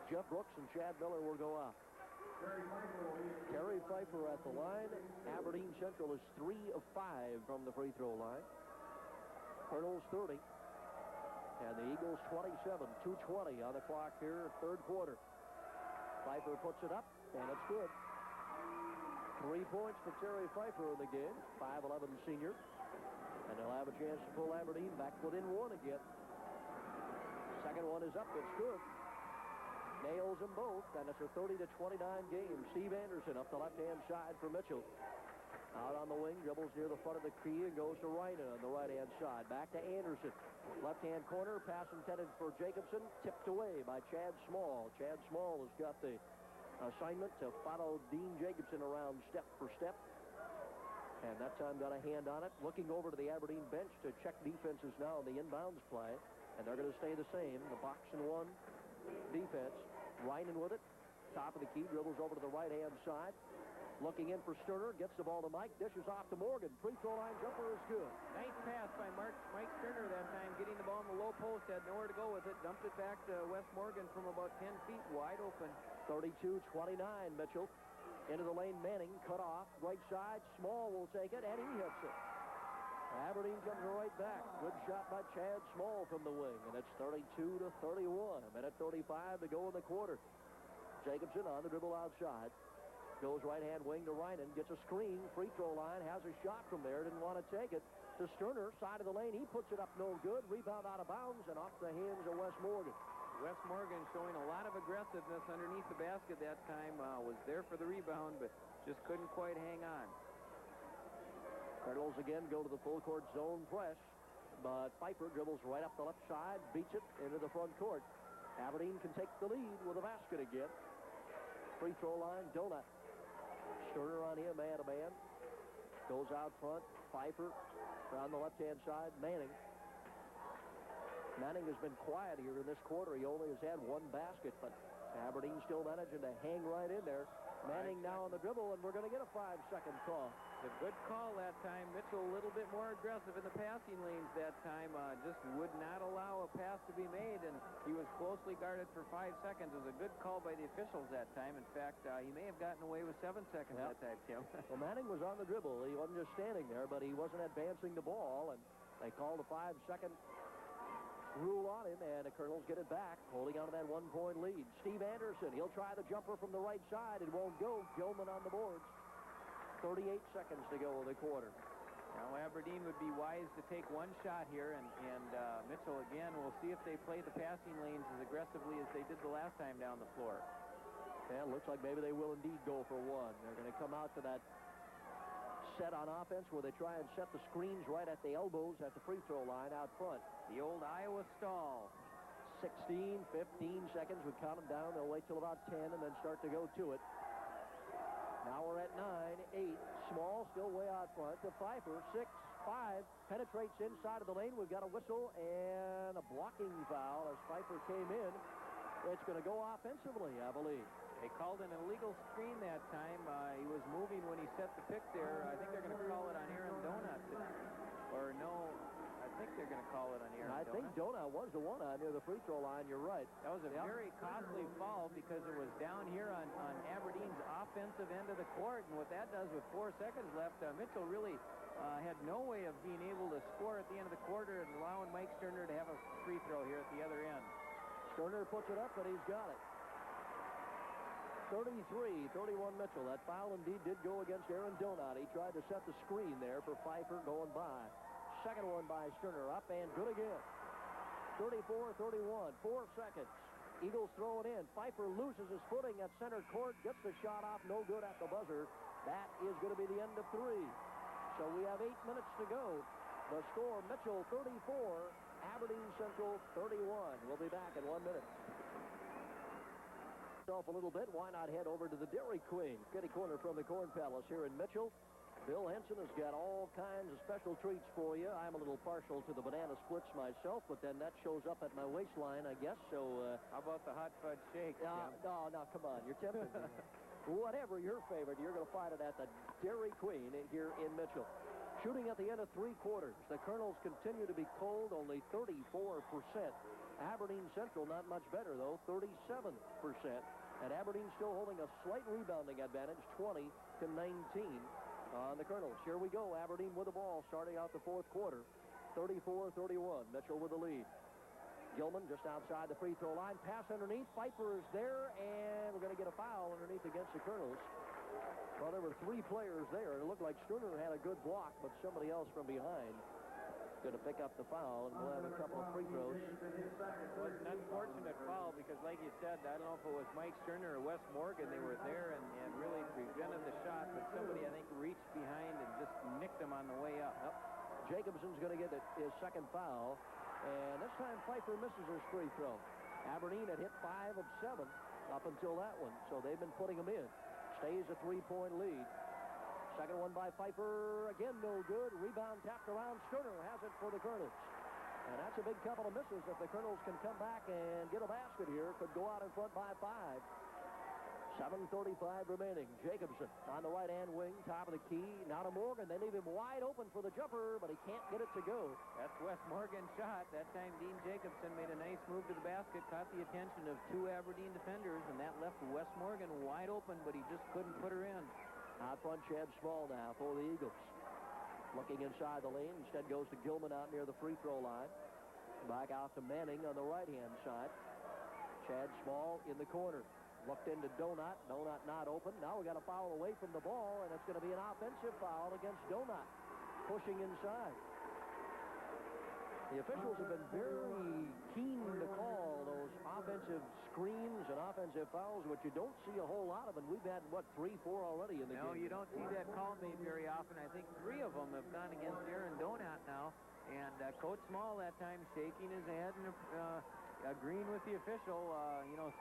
Jeff Brooks and Chad Miller will go out. Terry Pfeiffer at the line. Aberdeen Central is 3 of 5 from the free throw line. Kernels 30. And the Eagles 27. 2:20 on the clock here, third quarter. Pfeiffer puts it up, and it's good. 3 points for Terry Pfeiffer in the game. 5'11 senior. And they'll have a chance to pull Aberdeen back within one again. Second one is up. It's good. Nails them both, and it's a 30-29 game. Steve Anderson up the left-hand side for Mitchell. Out on the wing, dribbles near the front of the key and goes to Reinen on the right-hand side. Back to Anderson. Left-hand corner, pass intended for Jacobson. Tipped away by Chad Small. Chad Small has got the assignment to follow Dean Jacobson around step for step. And that time got a hand on it. Looking over to the Aberdeen bench to check defenses now on the inbounds play. And they're going to stay the same. The box and one defense. Reinen with it. Top of the key. Dribbles over to the right-hand side. Looking in for Sterner. Gets the ball to Mike. Dishes off to Morgan. Free throw line jumper is good. Nice pass by Mike Sterner that time. Getting the ball in the low post. Had nowhere to go with it. Dumped it back to Wes Morgan from about 10 feet. Wide open. 32-29 Mitchell. Into the lane, Manning. Cut off. Right side. Small will take it. And he hits it. Aberdeen comes right back. Good shot by Chad Small from the wing. And it's 32-31. A minute 35 to go in the quarter. Jacobson on the dribble outside. Goes right-hand wing to Reinen. Gets a screen. Free throw line. Has a shot from there. Didn't want to take it. To Sterner. Side of the lane. He puts it up no good. Rebound out of bounds and off the hands of Wes Morgan. Wes Morgan showing a lot of aggressiveness underneath the basket that time. Was there for the rebound, but just couldn't quite hang on. Kernels again go to the full court zone press, but Pfeiffer dribbles right up the left side, beats it into the front court. Aberdeen can take the lead with a basket again. Free throw line, Donut. Sterner on him, man-to-man. Goes out front, Pfeiffer around the left-hand side, Manning. Manning has been quiet here in this quarter. He only has had one basket, but Aberdeen still managing to hang right in there. Manning now on the dribble, and we're going to get a 5-second call. A good call that time. Mitchell a little bit more aggressive in the passing lanes that time. Just would not allow a pass to be made, and he was closely guarded for 5 seconds. It was a good call by the officials that time. In fact, he may have gotten away with 7 seconds that time, Tim. Well, Manning was on the dribble. He wasn't just standing there, but he wasn't advancing the ball, and they called a 5-second rule on him, and the Kernels get it back, holding on to that 1-point lead. Steve Anderson, he'll try the jumper from the right side. It won't go. Gilman on the boards. 38 seconds to go in the quarter. Now Aberdeen would be wise to take one shot here, and Mitchell again, we'll see if they play the passing lanes as aggressively as they did the last time down the floor. Yeah, looks like maybe they will indeed go for one. They're going to come out to that set on offense where they try and set the screens right at the elbows at the free throw line out front. The old Iowa stall. 16, 15 seconds. We count them down. They'll wait till about 10 and then start to go to it. Now we're at 9, 8. Small still way out front to Pfeiffer. 6, 5. Penetrates inside of the lane. We've got a whistle and a blocking foul as Pfeiffer came in. It's going to go offensively, I believe. They called an illegal screen that time. He was moving when he set the pick there. I think they're going to call it on Aaron Donut. Or no, I think they're going to call it on Aaron Donut. I think Donut was the one on near the free throw line. You're right. That was a very costly foul because it was down here on Aberdeen's offensive end of the court. And what that does with 4 seconds left, Mitchell really had no way of being able to score at the end of the quarter and allowing Mike Sterner to have a free throw here at the other end. Sterner puts it up, and he's got it. 33-31 Mitchell. That foul indeed did go against Aaron Donut. He tried to set the screen there for Pfeiffer going by. Second one by Sterner, up and good again. 34-31, 4 seconds. Eagles throw it in. Pfeiffer loses his footing at center court, gets the shot off, no good at the buzzer. That is going to be the end of 3. So we have 8 minutes to go. The score, Mitchell 34, Aberdeen Central 31. We'll be back in 1 minute. yourself a little bit, why not head over to the Dairy Queen, kitty corner from the Corn Palace here in Mitchell. Bill Henson has got all kinds of special treats for you. I'm a little partial to the banana splits myself, but then that shows up at my waistline, I guess. So, how about the hot fudge shake? No, come on. You're tempting me. Whatever your favorite, you're going to find it at the Dairy Queen here in Mitchell. Shooting at the end of 3 quarters. The Kernels continue to be cold, only 34%. Aberdeen Central not much better, though, 37%. And Aberdeen still holding a slight rebounding advantage, 20-19 on the Kernels. Here we go. Aberdeen with the ball starting out the 4th quarter. 34-31. Mitchell with the lead. Gilman just outside the free throw line. Pass underneath. Pfeiffer is there, and we're going to get a foul underneath against the Kernels. Well, there were 3 players there. It looked like Sterner had a good block, but somebody else from behind going to pick up the foul, and we'll have a couple of free throws. It was an unfortunate foul because, like you said, I don't know if it was Mike Sterner or Wes Morgan. They were there and really prevented the shot, but somebody, I think, reached behind and just nicked him on the way up. Jacobson's going to get his second foul, and this time Pfeiffer misses his free throw. Aberdeen had hit 5 of 7 up until that one, so they've been putting them in. Stays a 3-point lead. Second one by Pfeiffer, again no good. Rebound tapped around. Sterner has it for the Kernels. And that's a big couple of misses. If the Kernels can come back and get a basket here, could go out in front by 5. 7:35 remaining. Jacobson on the right-hand wing, top of the key. Now to Morgan. They leave him wide open for the jumper, but he can't get it to go. That's Wes Morgan's shot. That time Dean Jacobson made a nice move to the basket, caught the attention of 2 Aberdeen defenders, and that left Wes Morgan wide open, but he just couldn't put her in. Out front, Chad Small now for the Eagles. Looking inside the lane. Instead goes to Gilman out near the free throw line. Back out to Manning on the right-hand side. Chad Small in the corner. Looked into Donut. Donut not open. Now we got a foul away from the ball, and it's going to be an offensive foul against Donut. Pushing inside. The officials have been very keen to call those offensive screens and offensive fouls, which you don't see a whole lot of, and we've had, 3, 4 already in the game. No, you don't see that call made very often. I think 3 of them have gone against Aaron Donut now, and Coach Small that time shaking his head and agreeing with the official,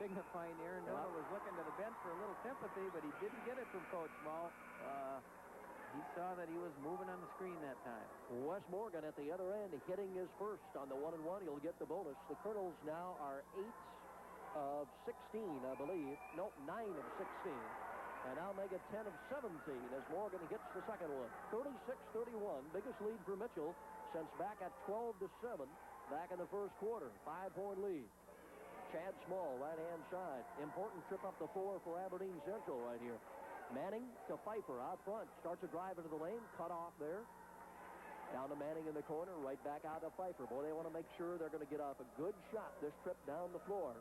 signifying Aaron Donut was looking to the bench for a little sympathy, but he didn't get it from Coach Small. He saw that he was moving on the screen that time. Wes Morgan at the other end hitting his first on the 1-and-1. He'll get the bonus. The Kernels now are 8 of 16, I believe. No, 9 of 16. And now make it 10 of 17 as Morgan hits the second one. 36-31, biggest lead for Mitchell since back at 12-7 back in the first quarter. 5-point lead. Chad Small, right-hand side. Important trip up the floor for Aberdeen Central right here. Manning to Pfeiffer out front. Starts a drive into the lane. Cut off there. Down to Manning in the corner. Right back out to Pfeiffer. Boy, they want to make sure they're going to get off a good shot this trip down the floor.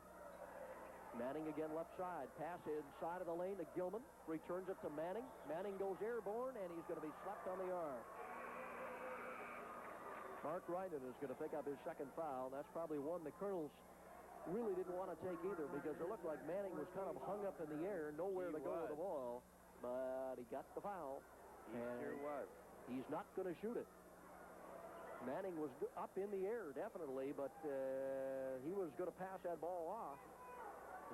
Manning again left side. Pass inside of the lane to Gilman. Returns it to Manning. Manning goes airborne, and he's going to be slapped on the arm. Mark Ryden is going to pick up his second foul. That's probably one the Kernels really didn't want to take either, because it looked like Manning was kind of hung up in the air, nowhere to go with the ball. But he got the foul. He sure was. He's not going to shoot it. Manning was up in the air, definitely, but he was going to pass that ball off.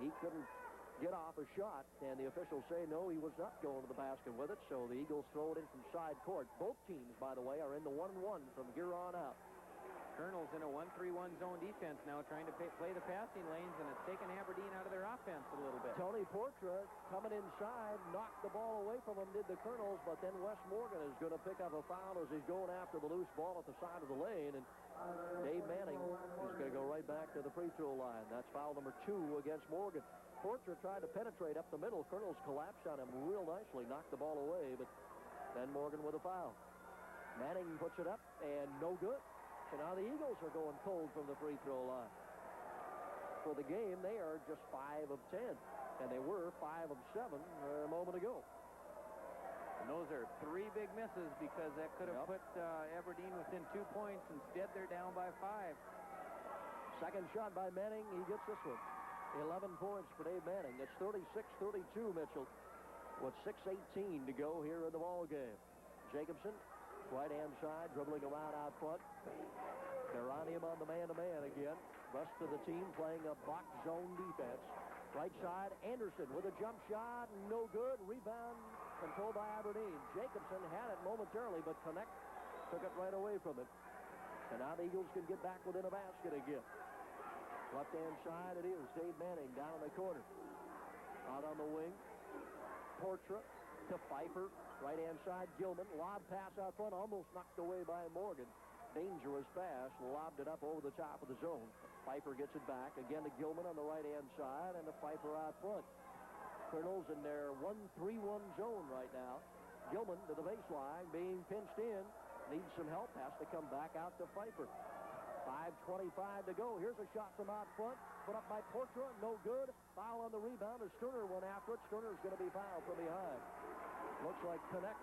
He couldn't get off a shot, and the officials say no, he was not going to the basket with it, so the Eagles throw it in from side court. Both teams, by the way, are in the 1-1 from here on out. Kernels in a 1-3-1 zone defense now, trying to play the passing lanes, and it's taken Aberdeen out of their offense a little bit. Tony Portra coming inside, knocked the ball away from him, did the Kernels, but then Wes Morgan is going to pick up a foul as he's going after the loose ball at the side of the lane, and Dave Manning is going to go right back to the free throw line. That's foul number 2 against Morgan. Portra tried to penetrate up the middle. Kernels collapsed on him real nicely, knocked the ball away, but then Morgan with a foul. Manning puts it up, and no good. So now the Eagles are going cold from the free throw line. For the game, they are just 5 of 10, and they were 5 of 7 a moment ago. And those are 3 big misses, because that could have put Aberdeen within 2 points. Instead, they're down by 5. Second shot by Manning. He gets this one. 11 points for Dave Manning. It's 36-32, Mitchell, with 6:18 to go here in the ball game. Jacobson, right-hand side, dribbling around out front. They're on him on the man-to-man again. Rest of the team playing a box zone defense. Right side, Anderson with a jump shot, no good. Rebound controlled by Aberdeen. Jacobson had it momentarily, but Connect took it right away from it. And now the Eagles can get back within a basket again. Left-hand side it is. Dave Manning down in the corner. Out on the wing. Portra to Pfeiffer. Right-hand side, Gilman. Lob pass out front, almost knocked away by Morgan. Dangerous pass, lobbed it up over the top of the zone. Pfeiffer gets it back. Again to Gilman on the right-hand side, and to Pfeiffer out front. Kernels in their 1-3-1 zone right now. Gilman to the baseline, being pinched in. Needs some help, has to come back out to Pfeiffer. 5:25 to go. Here's a shot from out front. Put up by Portra, no good. Foul on the rebound as Sterner went after it. Sterner's going to be fouled from behind. Looks like Connect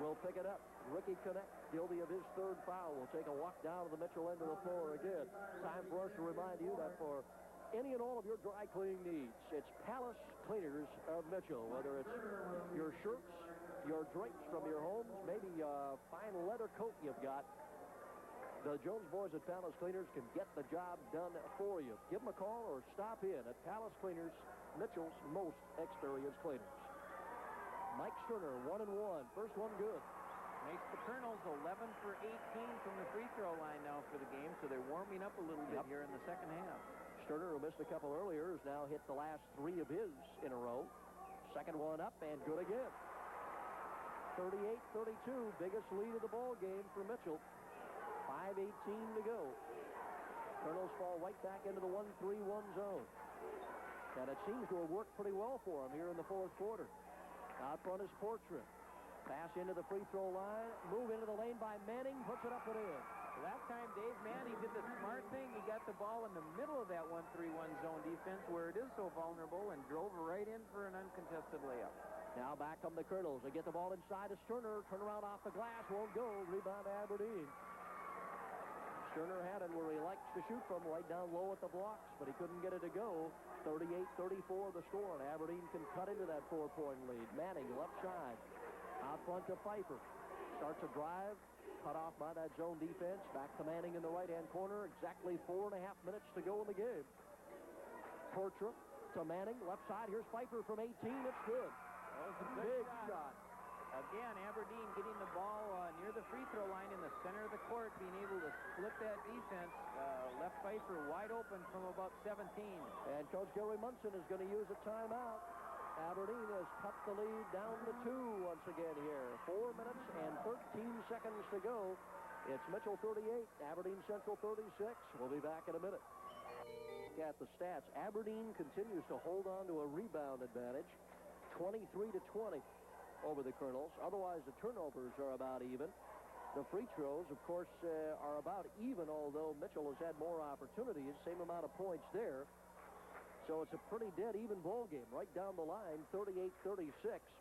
will pick it up. Ricky Connect, guilty of his third foul, will take a walk down to the Mitchell end of the floor again. Time for us to remind you that for any and all of your dry cleaning needs, it's Palace Cleaners of Mitchell. Whether it's your shirts, your drapes from your homes, maybe a fine leather coat you've got, the Jones boys at Palace Cleaners can get the job done for you. Give them a call or stop in at Palace Cleaners, Mitchell's most experienced cleaners. Mike Sterner, 1-1. First one good. Makes the Kernels 11 for 18 from the free throw line now for the game, so they're warming up a little bit here in the second half. Sterner, who missed a couple earlier, has now hit the last 3 of his in a row. Second one up and good again. 38-32, biggest lead of the ball game for Mitchell. 5:18 to go. Kernels fall right back into the 1-3-1 zone. And it seems to have worked pretty well for them here in the fourth quarter. Out front is Portra. Pass into the free throw line. Move into the lane by Manning. Puts it up and in. That time, Dave Manning did the smart thing. He got the ball in the middle of that 1-3-1 zone defense where it is so vulnerable and drove right in for an uncontested layup. Now back come the Kernels. They get the ball inside to Sterner. Turn around off the glass. Won't go. Rebound to Aberdeen. Sterner had it where he likes to shoot from, right down low at the blocks, but he couldn't get it to go. 38-34 the score, and Aberdeen can cut into that 4-point lead. Manning left side. Out front to Pfeiffer. Starts a drive. Cut off by that zone defense. Back to Manning in the right-hand corner. Exactly 4.5 minutes to go in the game. Portra to Manning. Left side. Here's Pfeiffer from 18. It's good. That was a big shot. Again, Aberdeen getting the ball near the free throw line in the center of the court, being able to split that defense. Left Pfeiffer wide open from about 17. And Coach Gary Munson is going to use a timeout. Aberdeen has cut the lead down to 2 once again here. 4 minutes and 13 seconds to go. It's Mitchell 38, Aberdeen Central 36. We'll be back in a minute. At the stats, Aberdeen continues to hold on to a rebound advantage, 23-20 over the Kernels. Otherwise, the turnovers are about even. The free throws, of course, are about even, although Mitchell has had more opportunities, same amount of points there. So it's a pretty dead even ball game right down the line, 38-36.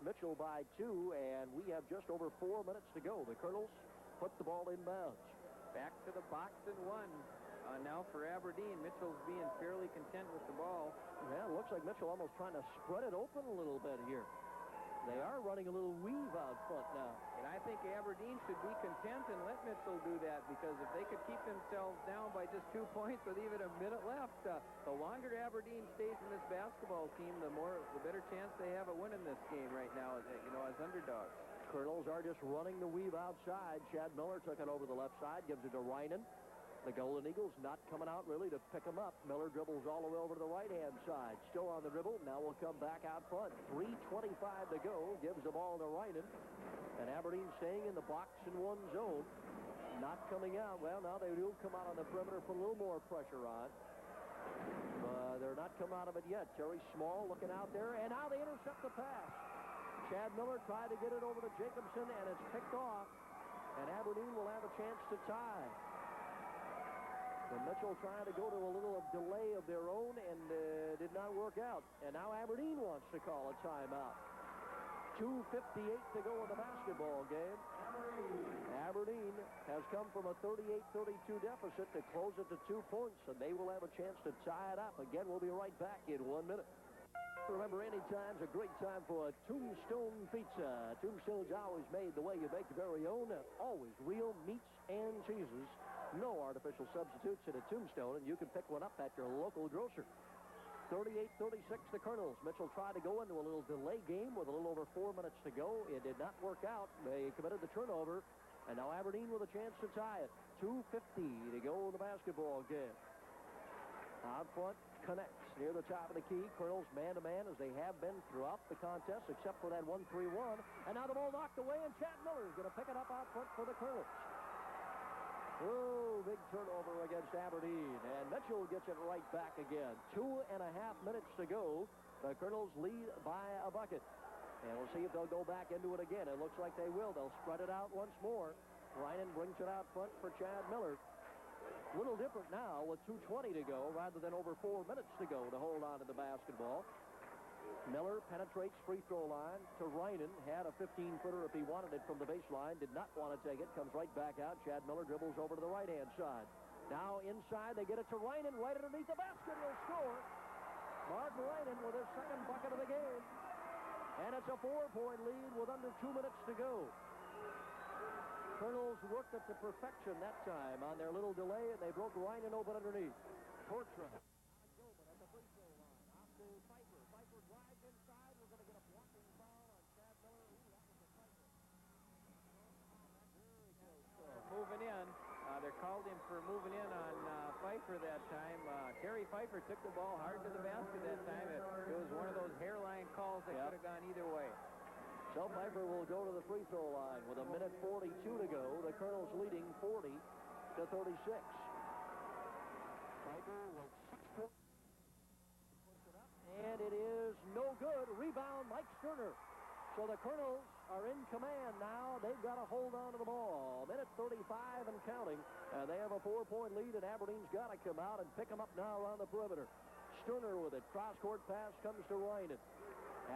Mitchell by 2, and we have just over 4 minutes to go. The Kernels put the ball inbounds. Back to the box and 1. Now for Aberdeen, Mitchell's being fairly content with the ball. Yeah, it looks like Mitchell almost trying to spread it open a little bit here. They are running a little weave out front now. And I think Aberdeen should be content and let Mitchell do that, because if they could keep themselves down by just 2 points with even a minute left, the longer Aberdeen stays in this basketball team, the better chance they have of winning this game right now, as underdogs. Kernels are just running the weave outside. Chad Miller took it over the left side, gives it to Reinen. The Golden Eagles not coming out really to pick him up. Miller dribbles all the way over to the right-hand side. Still on the dribble. Now we'll come back out front. 3:25 to go. Gives the ball to Reinen. And Aberdeen staying in the box in 1 zone. Not coming out. Well, now they do come out on the perimeter, put a little more pressure on. They're not coming out of it yet. Terry Small looking out there. And now they intercept the pass. Chad Miller tried to get it over to Jacobson, and it's picked off. And Aberdeen will have a chance to tie. And Mitchell trying to go to a little delay of their own and did not work out. And now Aberdeen wants to call a timeout. 2:58 to go in the basketball game. Aberdeen has come from a 38-32 deficit to close it to 2 points, and they will have a chance to tie it up. Again, we'll be right back in 1 minute. Remember, any time's a great time for a Tombstone pizza. Tombstone's always made the way you make your very own. Always real meats and cheeses. No artificial substitutes in a Tombstone, and you can pick one up at your local grocer. 38-36, the Kernels. Mitchell tried to go into a little delay game with a little over 4 minutes to go. It did not work out. They committed the turnover, and now Aberdeen with a chance to tie it. 2:50 to go in the basketball game. Out front, connects near the top of the key. Kernels man-to-man as they have been throughout the contest, except for that 1-3-1. And now the ball knocked away, and Chad Miller is going to pick it up out front for the Kernels. Oh, big turnover against Aberdeen, and Mitchell gets it right back again. 2.5 minutes to go. The Kernels lead by a bucket. And we'll see if they'll go back into it again. It looks like they will. They'll spread it out once more. Reinen brings it out front for Chad Miller. A little different now with 2:20 to go rather than over 4 minutes to go to hold on to the basketball. Miller penetrates free throw line to Reinen. Had a 15-footer if he wanted it from the baseline. Did not want to take it. Comes right back out. Chad Miller dribbles over to the right-hand side. Now inside, they get it to Reinen right underneath the basket. He'll score. Mark Reinen with his second bucket of the game. And it's a 4-point lead with under 2 minutes to go. Kernels worked it to perfection that time on their little delay, and they broke Reinen open underneath. Tortra. Moving in. They called him for moving in on Pfeiffer that time. Terry Pfeiffer took the ball hard to the basket that time. It was one of those hairline calls that could have gone either way. So Pfeiffer will go to the free throw line with 1:42 to go. The Kernels leading 40-36. Pfeiffer will 6 points. And it is no good. Rebound, Mike Sterner. So the Kernels are in command now. They've got to hold on to the ball. 1:35 and counting. And they have a 4-point lead, and Aberdeen's got to come out and pick them up now around the perimeter. Sterner with it. Cross-court pass comes to Reinen.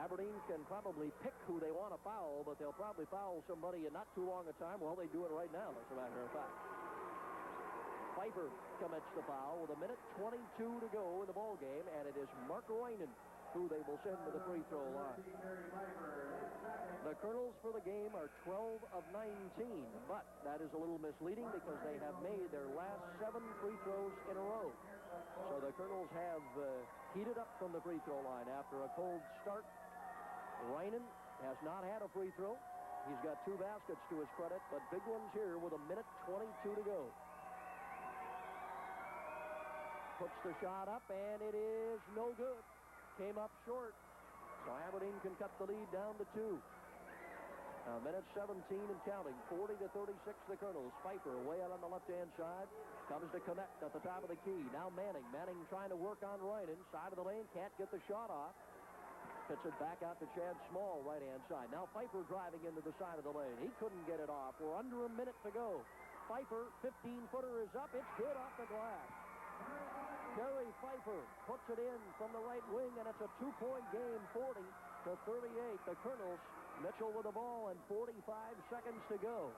Aberdeen can probably pick who they want to foul, but they'll probably foul somebody in not too long a time. Well, they do it right now, as a matter of fact. Pfeiffer commits the foul with 1:22 to go in the ball game, and it is Mark Reinen who they will send to the free throw line. The Kernels for the game are 12 of 19, but that is a little misleading because they have made their last 7 free throws in a row. So the Kernels have heated up from the free throw line after a cold start. Reinen has not had a free throw. He's got 2 baskets to his credit, but big ones here with 1:22 to go. Puts the shot up, and it is no good. Came up short. So Aberdeen can cut the lead down to 2. 1:17 and counting. 40-36 the Kernels. Pfeiffer way out on the left-hand side. Comes to connect at the top of the key. Now Manning. Manning trying to work on Reinen. Side of the lane. Can't get the shot off. Fits it back out to Chad Small, right-hand side. Now Pfeiffer driving into the side of the lane. He couldn't get it off. We're under a minute to go. Pfeiffer, 15-footer is up. It's good off the glass. Terry Pfeiffer puts it in from the right wing, and it's a 2-point game, 40-38. The Kernels, Mitchell with the ball, and 45 seconds to go.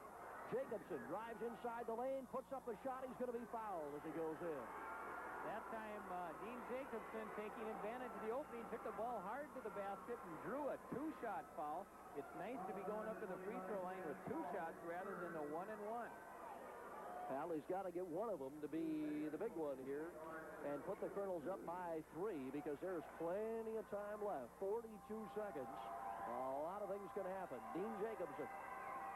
Jacobson drives inside the lane, puts up a shot. He's going to be fouled as he goes in. That time, Dean Jacobson, taking advantage of the opening, took the ball hard to the basket and drew a 2-shot foul. It's nice to be going up to the free throw line with 2 shots rather than the 1-and-1. Well, he's got to get one of them to be the big one here and put the Kernels up by 3 because there's plenty of time left. 42 seconds. A lot of things can happen. Dean Jacobson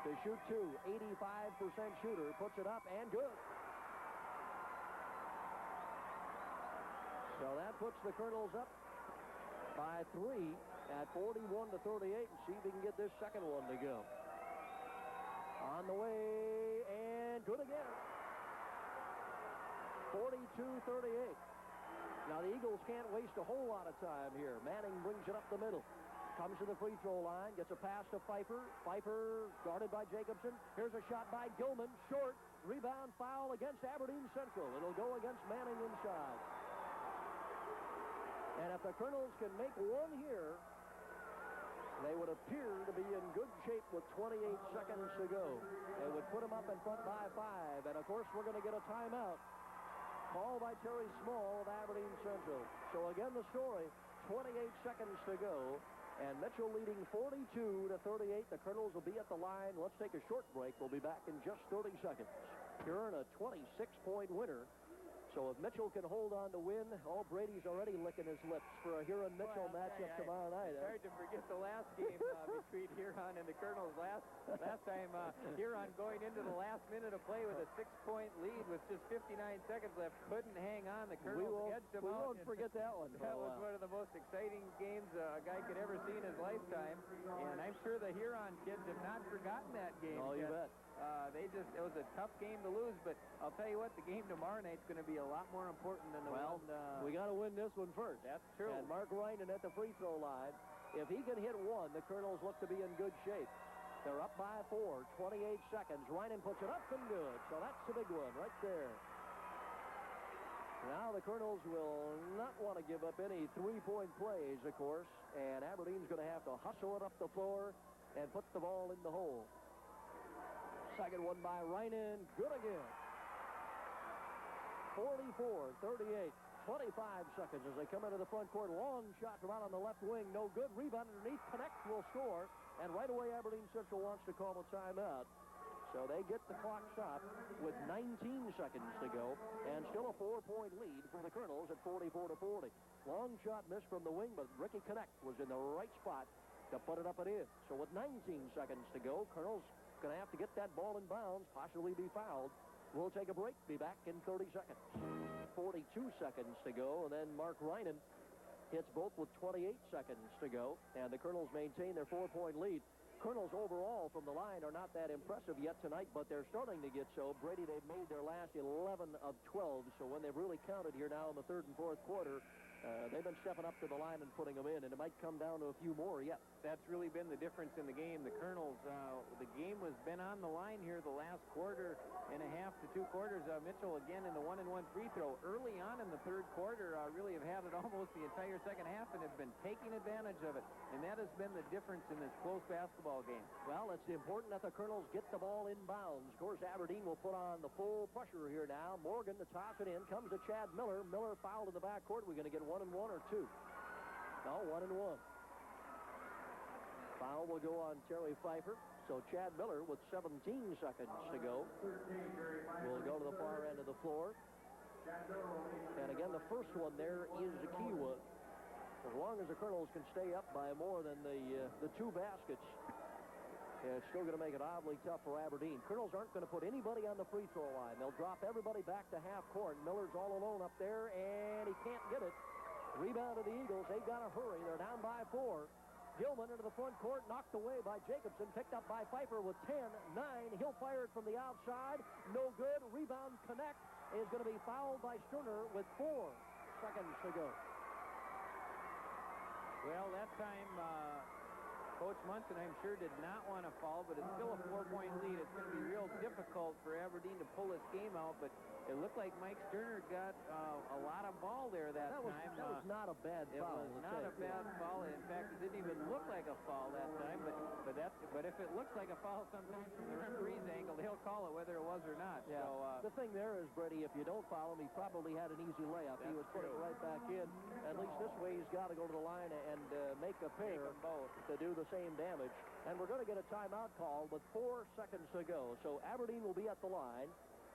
to shoot 2. 85% shooter. Puts it up and good. So that puts the Kernels up by 3 at 41-38, and see if he can get this second one to go. On the way, and good again. 42-38. Now the Eagles can't waste a whole lot of time here. Manning brings it up the middle. Comes to the free throw line, gets a pass to Pfeiffer. Pfeiffer guarded by Jacobson. Here's a shot by Gilman, short. Rebound foul against Aberdeen Central. It'll go against Manning inside. And if the Kernels can make one here, they would appear to be in good shape with 28 seconds to go. They would put them up in front by 5. And, of course, we're going to get a timeout. Called by Terry Small of Aberdeen Central. So, again, the story, 28 seconds to go. And Mitchell leading 42-38. The Kernels will be at the line. Let's take a short break. We'll be back in just 30 seconds. Here in a 26-point winner So if Mitchell can hold on to win, Brady's already licking his lips for a Huron-Mitchell matchup tomorrow night. It's hard to forget the last game between Huron and the Kernels. Last time, Huron going into the last minute of play with a 6-point lead with just 59 seconds left. Couldn't hang on. The Kernels edged them out. We won't forget that one. That was one of the most exciting games a guy could ever see in his lifetime. And I'm sure the Huron kids have not forgotten that game. Oh, you bet. It was a tough game to lose, but I'll tell you what, the game tomorrow night's going to be a lot more important than the one. We got to win this one first. That's true. And Mark Reinen at the free throw line. If he can hit one, the Kernels look to be in good shape. They're up by 4, 28 seconds. Reinen puts it up and good. So that's the big one right there. Now the Kernels will not want to give up any three-point plays, of course, and Aberdeen's going to have to hustle it up the floor and put the ball in the hole. Second one by Reinen. Good again. 44-38. 25 seconds as they come into the front court. Long shot from out on the left wing. No good. Rebound underneath. Connect will score. And right away, Aberdeen Central wants to call a timeout. So they get the clock stopped with 19 seconds to go. And still a 4-point lead for the Kernels at 44-40. Long shot missed from the wing, but Ricky Connect was in the right spot to put it up and in. So with 19 seconds to go, Kernels going to have to get that ball in bounds, possibly be fouled. We'll take a break. Be back in 30 seconds. 42 seconds to go, and then Mark Reinen hits both with 28 seconds to go, and the Kernels maintain their 4-point lead. Kernels overall from the line are not that impressive yet tonight, but they're starting to get so. Brady, they've made their last 11 of 12, so when they've really counted here now in the third and fourth quarter, they've been stepping up to the line and putting them in, and it might come down to a few more yet. That's really been the difference in the game. The Kernels, the game has been on the line here the last quarter and a half to 2 quarters. Mitchell again in the 1-and-1 free throw. Early on in the third quarter, really have had it almost the entire second half and have been taking advantage of it. And that has been the difference in this close basketball game. Well, it's important that the Kernels get the ball in bounds. Of course, Aberdeen will put on the full pressure here now. Morgan to toss it in. Comes to Chad Miller. Miller fouled in the backcourt. We're going to get 1-and-1 or 2? No, 1-and-1. Foul will go on Terry Pfeiffer. So Chad Miller with 17 seconds to go will go to the far end of the floor. And again, the first one there is the key one. As long as the Kernels can stay up by more than the 2 baskets, it's still going to make it oddly tough for Aberdeen. Kernels aren't going to put anybody on the free throw line. They'll drop everybody back to half court. Miller's all alone up there, and he can't get it. Rebound to the Eagles. They've got to hurry. They're down by 4. Gilman into the front court, knocked away by Jacobson, picked up by Pfeiffer with 10, 9. He'll fire it from the outside. No good. Rebound Connect is going to be fouled by Sterner with 4 seconds to go. Well, that time, Coach Munson, I'm sure, did not want to foul, but it's still a 4-point lead. It's going to be real difficult for Aberdeen to pull this game out, but it looked like Mike Sterner got a lot of ball there that time. That was not a bad foul. It was not a bad foul. In fact, it didn't even look like a foul that time, but if it looks like a foul sometimes from the referee's angle, they'll call it whether it was or not. Yeah. So, the thing there is, Brady, if you don't foul him, he probably had an easy layup. He would put it right back in. At least this way, he's got to go to the line and make a pair to do the same damage. And we're going to get a timeout call with 4 seconds to go. So Aberdeen will be at the line.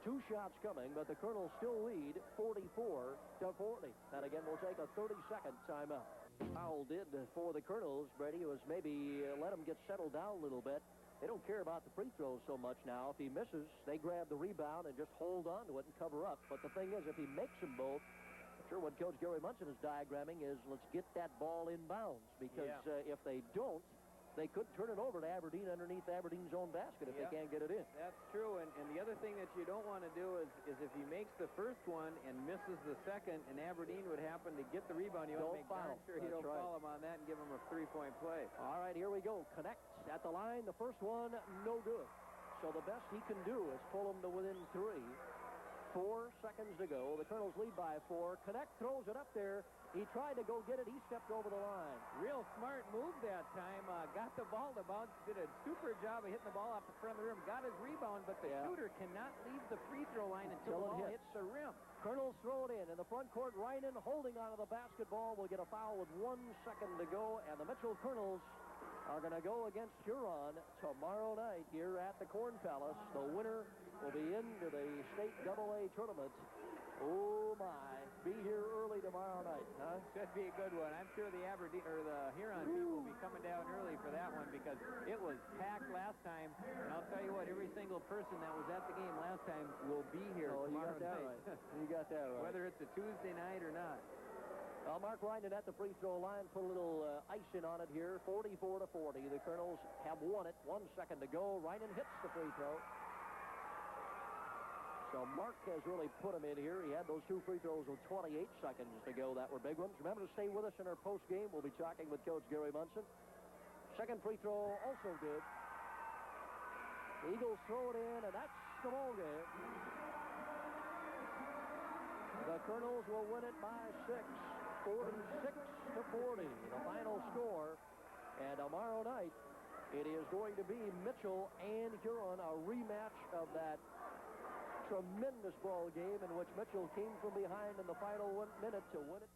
2 shots coming, but the Kernels still lead 44-40. And again, we'll take a 30-second timeout. Foul did for the Kernels, Brady, was maybe let them get settled down a little bit. They don't care about the free throws so much now. If he misses, they grab the rebound and just hold on to it and cover up. But the thing is, if he makes them both, I'm sure what Coach Gary Munson is diagramming is let's get that ball in bounds. Because if they don't, they could turn it over to Aberdeen underneath Aberdeen's own basket if they can't get it in. That's true, and the other thing that you don't want to do is if he makes the first one and misses the second, and Aberdeen would happen to get the rebound, you want to make darn sure you don't foul him on that and give him a 3-point play. All right, here we go. Connect at the line. The first one, no good. So the best he can do is pull him to within 3. 4 seconds to go. The Kernels lead by 4. Connect throws it up there. He tried to go get it. He stepped over the line. Real smart move that time. Got the ball to bounce. Did a super job of hitting the ball off the front of the rim. Got his rebound, but the shooter cannot leave the free throw line until the ball hits the rim. Kernels throw it in the front court. Reinen holding onto the basketball will get a foul with 1 second to go. And the Mitchell Kernels are going to go against Huron tomorrow night here at the Corn Palace. The winner will be into the state AA tournament Oh, my. Be here early tomorrow night, huh? Should be a good one. I'm sure the Aberdeen or the Huron people will be coming down early for that one because it was packed last time. And I'll tell you what, every single person that was at the game last time will be here tomorrow night. You got that right. Whether it's a Tuesday night or not. Well, Mark Ryan at the free throw line put a little icing on it here. 44-40. The Kernels have won it. 1 second to go. Ryan hits the free throw. So Mark has really put him in here. He had those 2 free throws with 28 seconds to go. That were big ones. Remember to stay with us in our post game. We'll be talking with Coach Gary Munson. Second free throw also good. The Eagles throw it in, and that's the ball game. The Kernels will win it by 6, 46-40, the final score. And tomorrow night, it is going to be Mitchell and Huron, a rematch of that tremendous ball game in which Mitchell came from behind in the final 1 minute to win it.